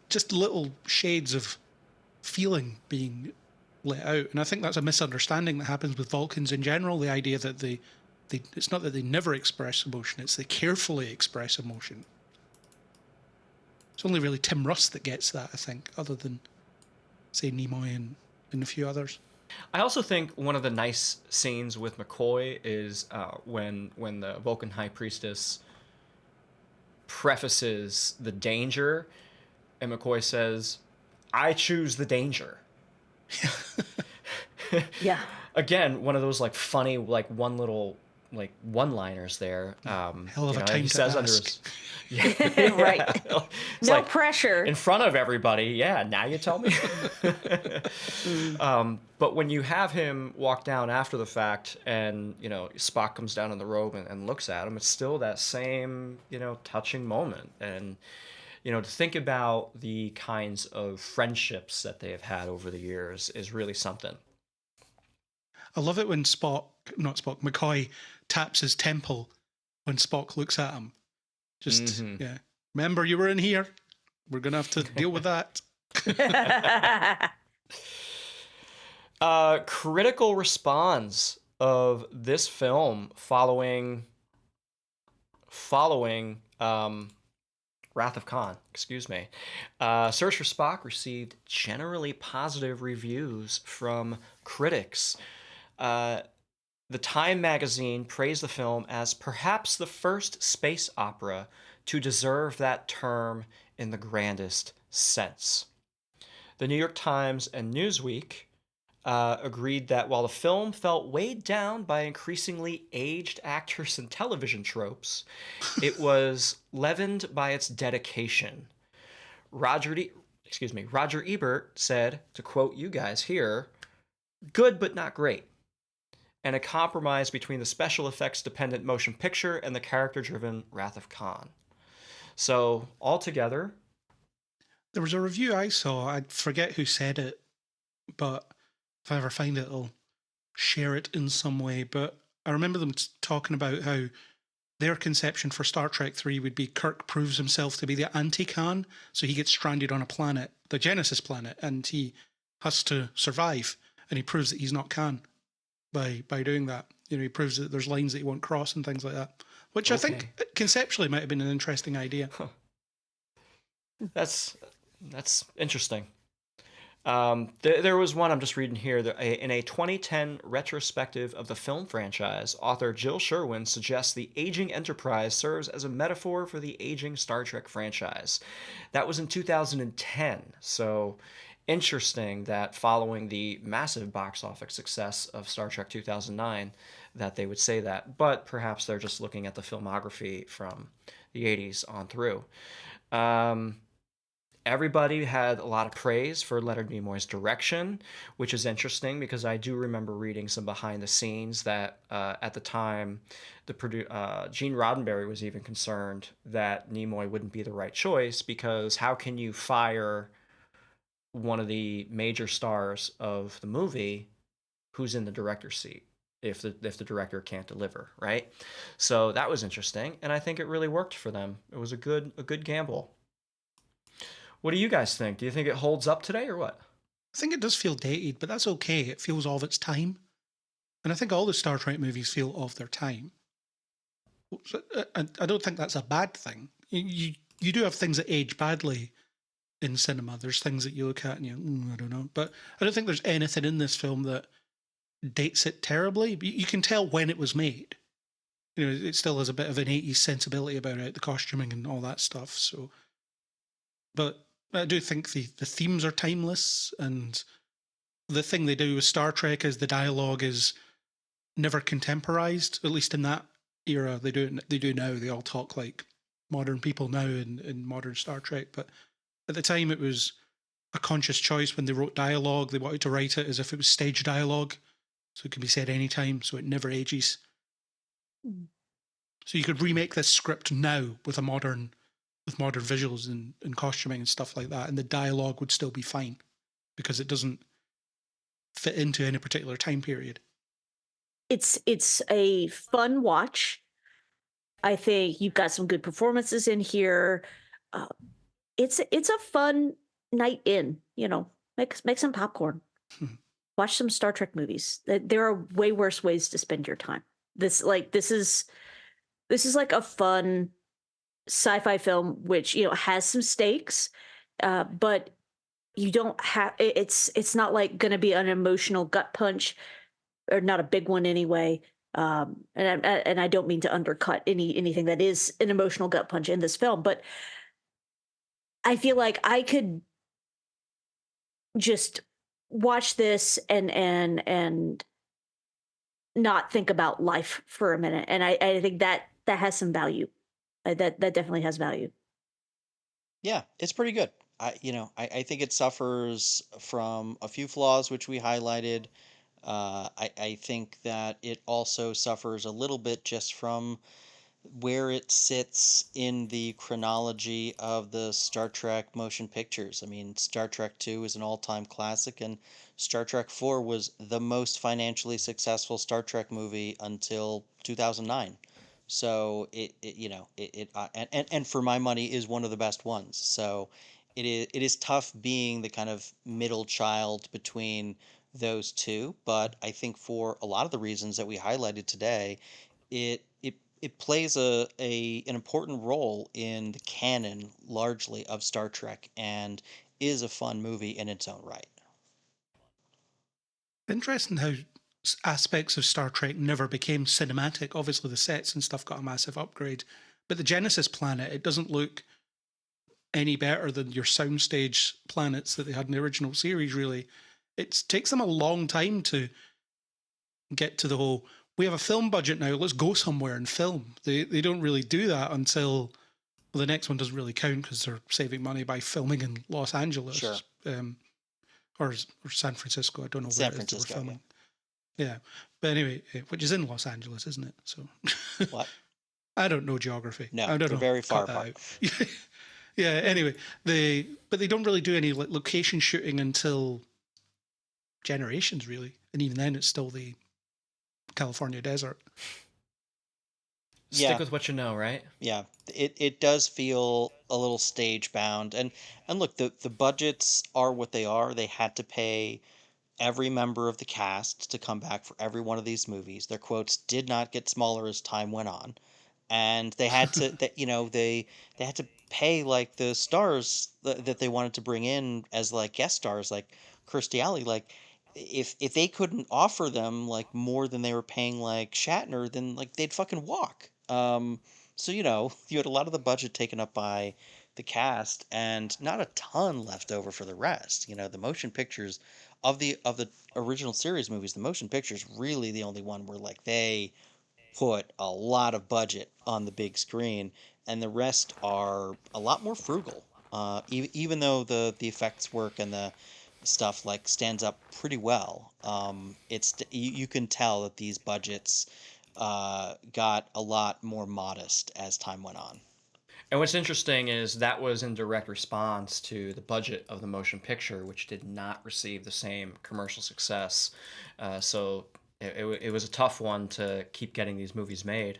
just little shades of feeling being let out. And I think that's a misunderstanding that happens with Vulcans in general, the idea that it's not that they never express emotion, it's they carefully express emotion. It's only really Tim Russ that gets that, I think, other than, say, Nimoy and a few others. I also think one of the nice scenes with McCoy is when the Vulcan High Priestess prefaces the danger, and McCoy says, "I choose the danger." Yeah. Again, one of those like funny, like one little like one-liners there. Hell of You a know, time he to says under ask. his yeah, Right. It's No like pressure. in front of everybody. Yeah, now you tell me. But when you have him walk down after the fact, and you know Spock comes down in the robe and looks at him, it's still that same touching moment. And to think about the kinds of friendships that they have had over the years is really something. I love it when McCoy taps his temple when Spock looks at him. Just, yeah. Remember, you were in here. We're going to have to deal with that. Critical response of this film following Wrath of Khan, excuse me. Search for Spock received generally positive reviews from critics. The Time magazine praised the film as perhaps the first space opera to deserve that term in the grandest sense. The New York Times and Newsweek agreed that while the film felt weighed down by increasingly aged actors and television tropes, it was leavened by its dedication. Roger Ebert said, to quote you guys here, "Good but not great, and a compromise between the special effects dependent motion picture and the character driven Wrath of Khan." So altogether, there was a review I saw. I forget who said it, but if I ever find it, I'll share it in some way. But I remember them talking about how their conception for Star Trek 3 would be Kirk proves himself to be the anti-Khan, so he gets stranded on a planet, the Genesis planet, and he has to survive, and he proves that he's not Khan by doing that. He proves that there's lines that he won't cross and things like that, which I think conceptually might have been an interesting idea. That's interesting. There was one I'm just reading here. In a 2010 retrospective of the film franchise, author Jill Sherwin suggests the aging Enterprise serves as a metaphor for the aging Star Trek franchise. That was in 2010, so interesting that following the massive box office success of Star Trek 2009 that they would say that, but perhaps they're just looking at the filmography from the 80s on through. Everybody had a lot of praise for Leonard Nimoy's direction, which is interesting because I do remember reading some behind the scenes that at the time, Gene Roddenberry was even concerned that Nimoy wouldn't be the right choice because how can you fire one of the major stars of the movie who's in the director's seat if the director can't deliver, right? So that was interesting, and I think it really worked for them. It was a good gamble. What do you guys think? Do you think it holds up today or what? I think it does feel dated, but that's okay. It feels of its time. And I think all the Star Trek movies feel of their time. I don't think that's a bad thing. You do have things that age badly in cinema. There's things that you look at and you I don't know. But I don't think there's anything in this film that dates it terribly. You can tell when it was made. It still has a bit of an 80s sensibility about it, the costuming and all that stuff. So, but I do think the themes are timeless, and the thing they do with Star Trek is the dialogue is never contemporized. At least in that era, they do now. They all talk like modern people now in modern Star Trek. But at the time, it was a conscious choice when they wrote dialogue. They wanted to write it as if it was stage dialogue, so it can be said anytime, so it never ages. So you could remake this script now with modern visuals and costuming and stuff like that, and the dialogue would still be fine because it doesn't fit into any particular time period. It's a fun watch. I think you've got some good performances in here. It's a fun night in. Make some popcorn. Watch some Star Trek movies. There are way worse ways to spend your time. This is like a fun sci-fi film which has some stakes, but you don't have it's not like going to be an emotional gut punch, or not a big one anyway. And I don't mean to undercut anything that is an emotional gut punch in this film, but I feel like I could just watch this and not think about life for a minute. And I think that has some value. That definitely has value. Yeah, it's pretty good. I think it suffers from a few flaws, which we highlighted. I think that it also suffers a little bit just from where it sits in the chronology of the Star Trek motion pictures. I mean, Star Trek 2 is an all-time classic, and Star Trek 4 was the most financially successful Star Trek movie until 2009. So and for my money is one of the best ones. So it is tough being the kind of middle child between those two, but I think for a lot of the reasons that we highlighted today, it plays an important role in the canon largely of Star Trek and is a fun movie in its own right. Interesting how aspects of Star Trek never became cinematic. Obviously, the sets and stuff got a massive upgrade, but the Genesis planet, it doesn't look any better than your soundstage planets that they had in the original series, really. It takes them a long time to get to the whole, we have a film budget now, let's go somewhere and film. They don't really do that until, well, the next one doesn't really count because they're saving money by filming in Los Angeles. Sure. Or San Francisco. I don't know San where it is they were Francisco, filming. Yeah. But anyway, which is in Los Angeles, isn't it? So What? I don't know geography. No, I don't they're know. very far Cut that apart. out. Yeah. Anyway, but they don't really do any location shooting until Generations, really, and even then, it's still the California desert. Stick with what you know, right? Yeah, it does feel a little stage bound, and look, the budgets are what they are. They had to pay every member of the cast to come back for every one of these movies. Their quotes did not get smaller as time went on, and they had to they had to pay like the stars that they wanted to bring in as like guest stars, like Kirstie Alley. Like if they couldn't offer them like more than they were paying like Shatner, then like they'd fucking walk. So you had a lot of the budget taken up by the cast and not a ton left over for the rest. The motion pictures of the original series movies, the motion pictures really the only one where like they put a lot of budget on the big screen, and the rest are a lot more frugal. Even though the effects work and the stuff like stands up pretty well, you can tell that these budgets got a lot more modest as time went on. And what's interesting is that was in direct response to the budget of the motion picture, which did not receive the same commercial success. So it was a tough one to keep getting these movies made.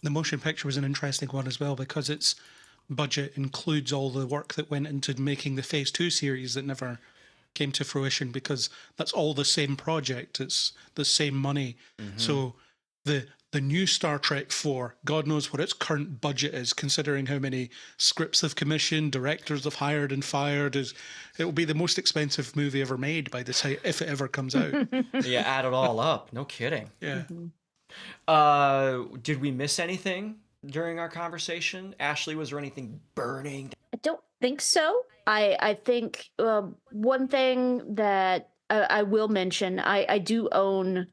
The motion picture was an interesting one as well because its budget includes all the work that went into making the Phase 2 series that never came to fruition, because that's all the same project. It's the same money. Mm-hmm. So the new Star Trek 4, God knows what its current budget is, considering how many scripts they've commissioned, directors they've hired and fired. It will be the most expensive movie ever made by the time, if it ever comes out. Yeah, add it all up. No kidding. Yeah. Mm-hmm. Did we miss anything during our conversation? Ashley, was there anything burning? I don't think so. I think one thing that I will mention, I do own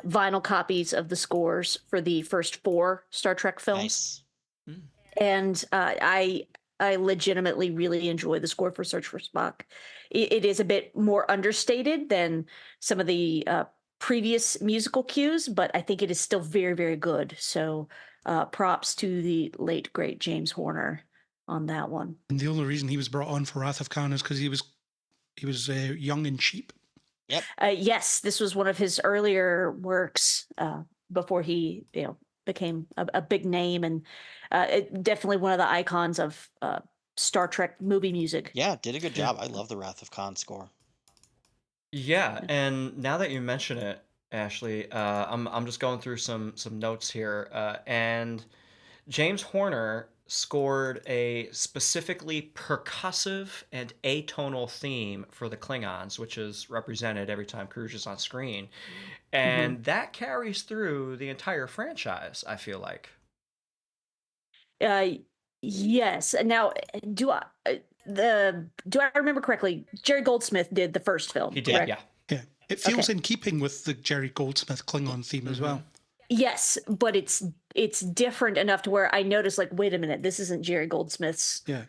vinyl copies of the scores for the first 4 Star Trek films. Nice. And I legitimately really enjoy the score for Search for Spock. It is a bit more understated than some of the previous musical cues, but I think it is still very, very good. So props to the late, great James Horner on that one. And the only reason he was brought on for Wrath of Khan is because he was young and cheap. Yep. Yes, this was one of his earlier works before he, became a big name, and definitely one of the icons of Star Trek movie music. Yeah, did a good job. I love the Wrath of Khan score. Yeah, and now that you mention it, Ashley, I'm just going through some notes here, and James Horner scored a specifically percussive and atonal theme for the Klingons, which is represented every time Cruz is on screen. And that carries through the entire franchise, I feel like. Yes. Now, do I remember correctly? Jerry Goldsmith did the first film. He did, correct? yeah. Yeah. It feels Okay. in keeping with the Jerry Goldsmith Klingon theme as well. Yes, but it's different enough to where I notice, like, wait a minute, this isn't Jerry Goldsmith's Yeah.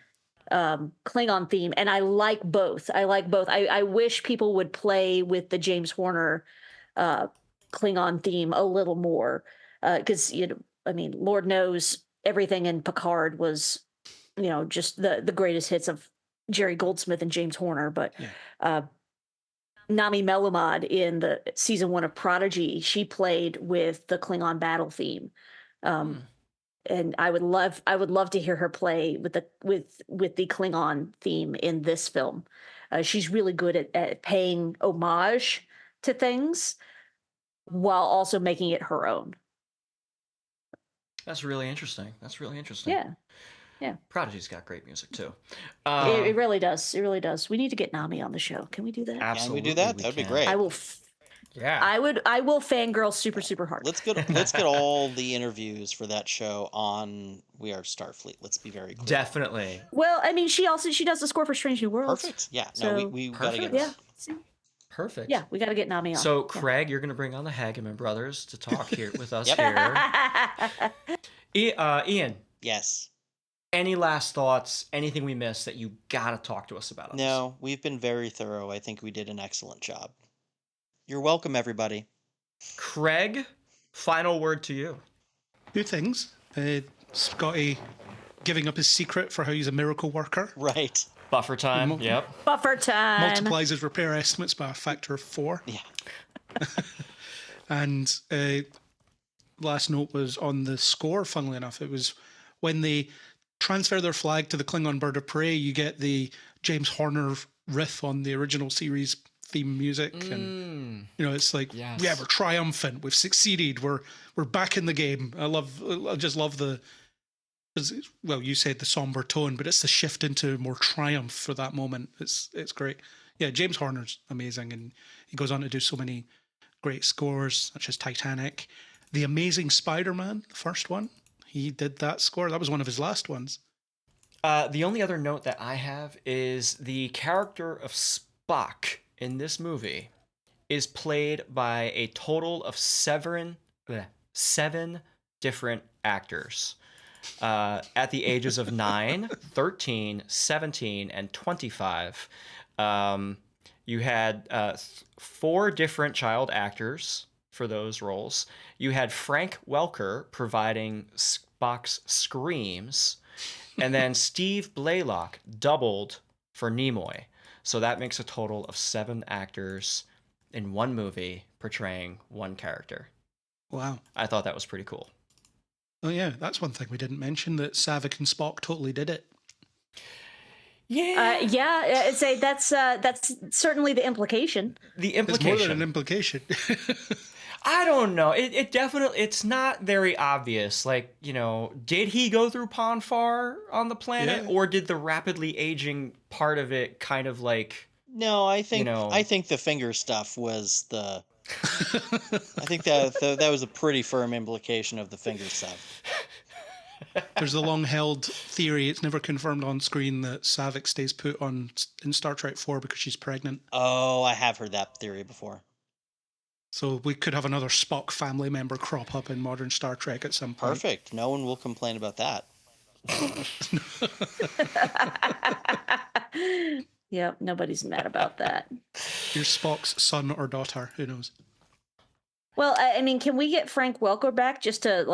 Klingon theme, and I like both. I wish people would play with the James Horner Klingon theme a little more, because I mean, Lord knows everything in Picard was, just the greatest hits of Jerry Goldsmith and James Horner, but Nami Melamod in the season 1 of Prodigy, she played with the Klingon battle theme. And I would love to hear her play with the Klingon theme in this film. She's really good at paying homage to things while also making it her own. That's really interesting. Yeah. Prodigy's got great music too. It really does. It really does. We need to get Nami on the show. Can we do that? Absolutely, Can we do that? That'd be great. I will. Yeah. I will fangirl super hard. Let's get all the interviews for that show on We Are Starfleet. Let's be very clear. Definitely. Well, I mean, she does the score for Strange New Worlds. Perfect. Yeah. So, No, we gotta get Yeah. Perfect. Yeah, we got to get Nami on. So, Craig, you're going to bring on the Hageman brothers to talk here with us Yep. here. Ian, Yes. any last thoughts? Anything we missed that you got to talk to us about? on No, we've been very thorough. I think we did an excellent job. You're welcome, everybody. this? Craig, final word to you. 2 things. Scotty giving up his secret for how he's a miracle worker. Right. Buffer time. Yep. Buffer time. Multiplies his repair estimates by a factor of 4. Yeah. And last note was on the score, funnily enough. It was when they transfer their flag to the Klingon Bird of Prey, you get the James Horner riff on the original series theme music. And, it's like, Yes. yeah, we're triumphant. We've succeeded. We're back in the game. I just love well, you said the somber tone, but it's the shift into more triumph for that moment. It's great. Yeah, James Horner's amazing, and he goes on to do so many great scores, such as Titanic. The Amazing Spider-Man, the first one, he did that score. That was one of his last ones. The only other note that I have is the character of Spock in this movie is played by a total of seven different actors. At the ages of 9, 13, 17, and 25. You had 4 different child actors for those roles. You had Frank Welker providing Spock's screams, and then Steve Blaylock doubled for Nimoy. So that makes a total of 7 actors in one movie portraying one character. Wow. I thought that was pretty cool. Oh yeah, that's one thing we didn't mention, that Savick and Spock totally did it. Yeah. I'd say that's certainly the implication. The It's implication. more than an implication. I don't know. It definitely, it's not very obvious. Like, did he go through Ponfar on the planet, Yeah. or did the rapidly aging part of it kind of like? No, I think know. I think the finger stuff was the. I think that was a pretty firm implication of the finger stuff. There's the long-held theory, it's never confirmed on screen, that Savick stays put in Star Trek 4 because she's pregnant. Oh, I have heard that theory before. So we could have another Spock family member crop up in modern Star Trek at some point. Perfect. No one will complain about that. Yep, nobody's mad about that. You're Spock's son or daughter, who knows? Well, I mean, can we get Frank Welker back just to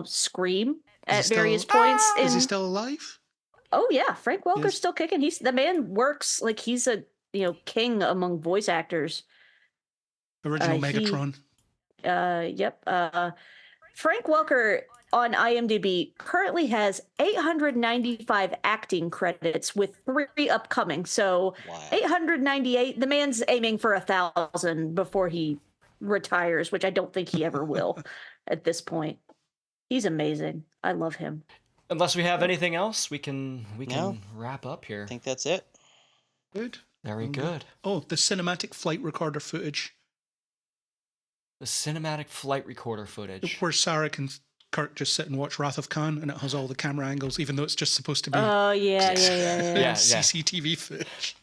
scream at Is he various still- points? Is he still alive? Oh yeah, Frank Welker's Yes. still kicking. The man works like he's a king among voice actors. Original he- Megatron. Yep. Frank Welker on IMDb currently has 895 acting credits with 3 upcoming. So Wow. 898. The man's aiming for 1,000 before he retires, which I don't think he ever will at this point. He's amazing. I love him. Unless we have anything else, we can No. wrap up here. I think that's it. Good. Very good. Oh, the cinematic flight recorder footage, The cinematic flight recorder footage. where Sarek and Kirk just sit and watch Wrath of Khan, and it has all the camera angles, even though it's just supposed to be Oh yeah. Yeah. CCTV footage.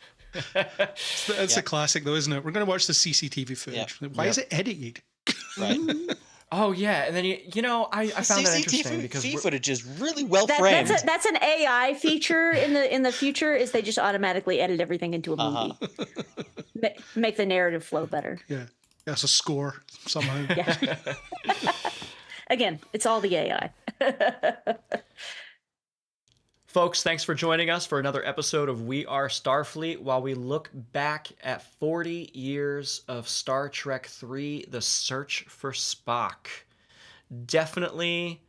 It's a classic, though, isn't it? We're going to watch the CCTV footage. Why is it edited? Right. Oh yeah, and then I found that interesting because CCTV footage is really well framed. That's an AI feature in the future. Is they just automatically edit everything into a movie, make the narrative flow better. Yeah, that's a score somehow. Yeah. Again, it's all the AI. Folks, thanks for joining us for another episode of We Are Starfleet while we look back at 40 years of Star Trek III, The Search for Spock. Definitely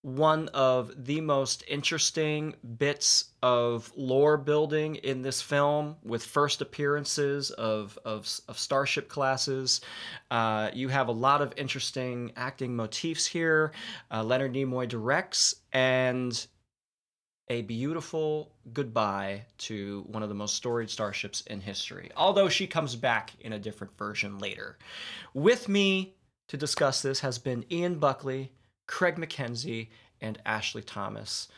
one of the most interesting bits of lore building in this film, with first appearances of starship classes. You have a lot of interesting acting motifs here. Leonard Nimoy directs, and a beautiful goodbye to one of the most storied starships in history, although she comes back in a different version later. With me to discuss this has been Ian Buckley, Craig McKenzie, and Ashley Thomas.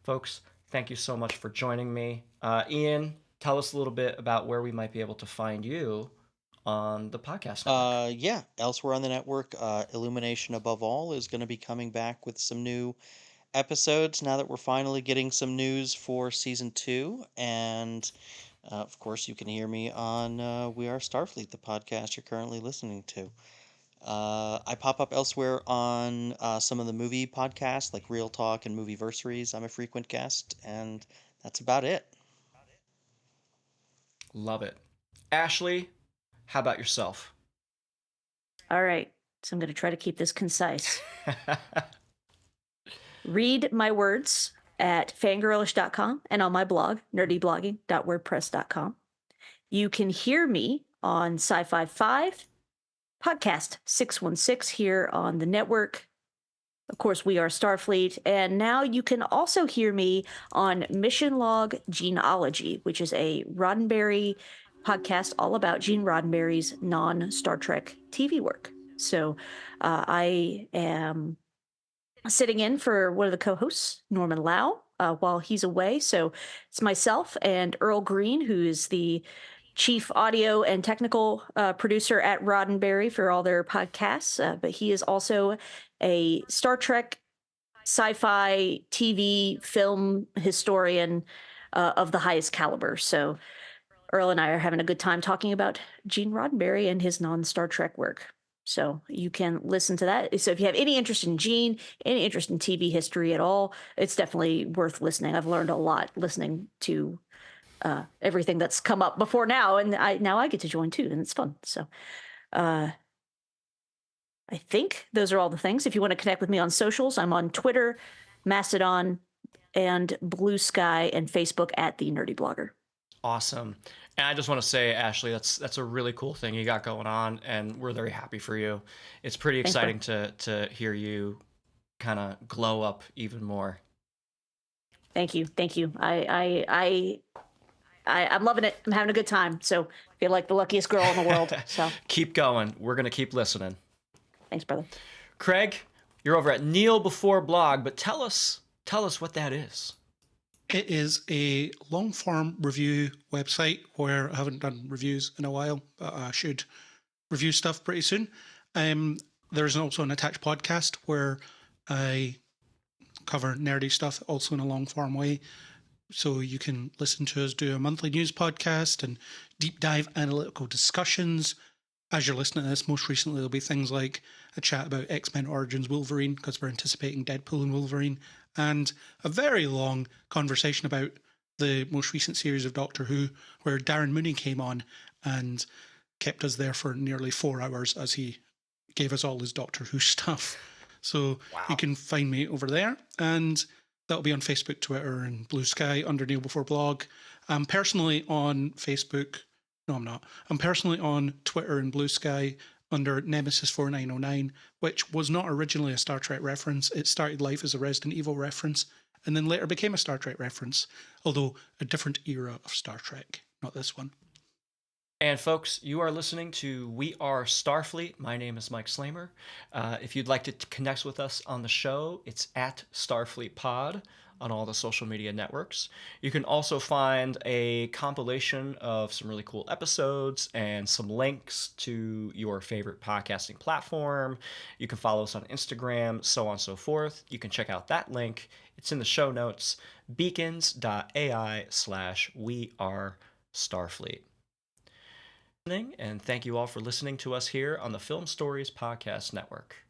Folks, thank you so much for joining me. Ian, tell us a little bit about where we might be able to find you on the podcast network. Elsewhere on the network, Illumination Above All is going to be coming back with some new episodes now that we're finally getting some news for season 2. And of course, you can hear me on We Are Starfleet, the podcast you're currently listening to. I pop up elsewhere on some of the movie podcasts like Real Talk and Movieversaries. I'm a frequent guest, and that's about it. Love it. Ashley, how about yourself? All right. So I'm going to try to keep this concise. Read my words at fangirlish.com and on my blog, nerdyblogging.wordpress.com. You can hear me on Sci-Fi 5, podcast 616 here on the network. Of course, We Are Starfleet. And now you can also hear me on Mission Log Genealogy, which is a Roddenberry podcast all about Gene Roddenberry's non-Star Trek TV work. So I am sitting in for one of the co-hosts, Norman Lau, while he's away. So it's myself and Earl Green, who is the chief audio and technical producer at Roddenberry for all their podcasts. But he is also a Star Trek, sci-fi, TV, film historian of the highest caliber. So Earl and I are having a good time talking about Gene Roddenberry and his non-Star Trek work. So you can listen to that. So if you have any interest in Gene, any interest in TV history at all, it's definitely worth listening. I've learned a lot listening to everything that's come up before now, and now I get to join too, and it's fun. So I think those are all the things. If you want to connect with me on socials, I'm on Twitter, Mastodon, and Blue Sky, and Facebook at The Nerdy Blogger. Awesome. And I just want to say, Ashley, that's a really cool thing you got going on, and we're very happy for you. It's pretty exciting to hear you kind of glow up even more. Thank you. I'm loving it. I'm having a good time. So I feel like the luckiest girl in the world. So keep going. We're gonna keep listening. Thanks, brother. Craig, you're over at Kneel Before Blog, but tell us what that is. It is a long-form review website where I haven't done reviews in a while, but I should review stuff pretty soon. There's also an attached podcast where I cover nerdy stuff, also in a long-form way. So you can listen to us do a monthly news podcast and deep dive analytical discussions. As you're listening to this, most recently there'll be things like a chat about X-Men Origins Wolverine, because we're anticipating Deadpool and Wolverine, and a very long conversation about the most recent series of Doctor Who, where Darren Mooney came on and kept us there for nearly 4 hours as he gave us all his Doctor Who stuff. So You can find me over there, and that'll be on Facebook, Twitter, and Blue Sky under Kneel Before Blog. I'm personally on Facebook. No, I'm not. I'm personally on Twitter and Blue Sky under Nemesis4909, which was not originally a Star Trek reference. It started life as a Resident Evil reference and then later became a Star Trek reference, although a different era of Star Trek, not this one. And folks, you are listening to We Are Starfleet. My name is Mike Slamer. If you'd like to connect with us on the show, it's at Starfleet Pod on all the social media networks. You can also find a compilation of some really cool episodes and some links to your favorite podcasting platform. You can follow us on Instagram, so on and so forth. You can check out that link. It's in the show notes, beacons.ai/We Are Starfleet. And thank you all for listening to us here on the Film Stories Podcast Network.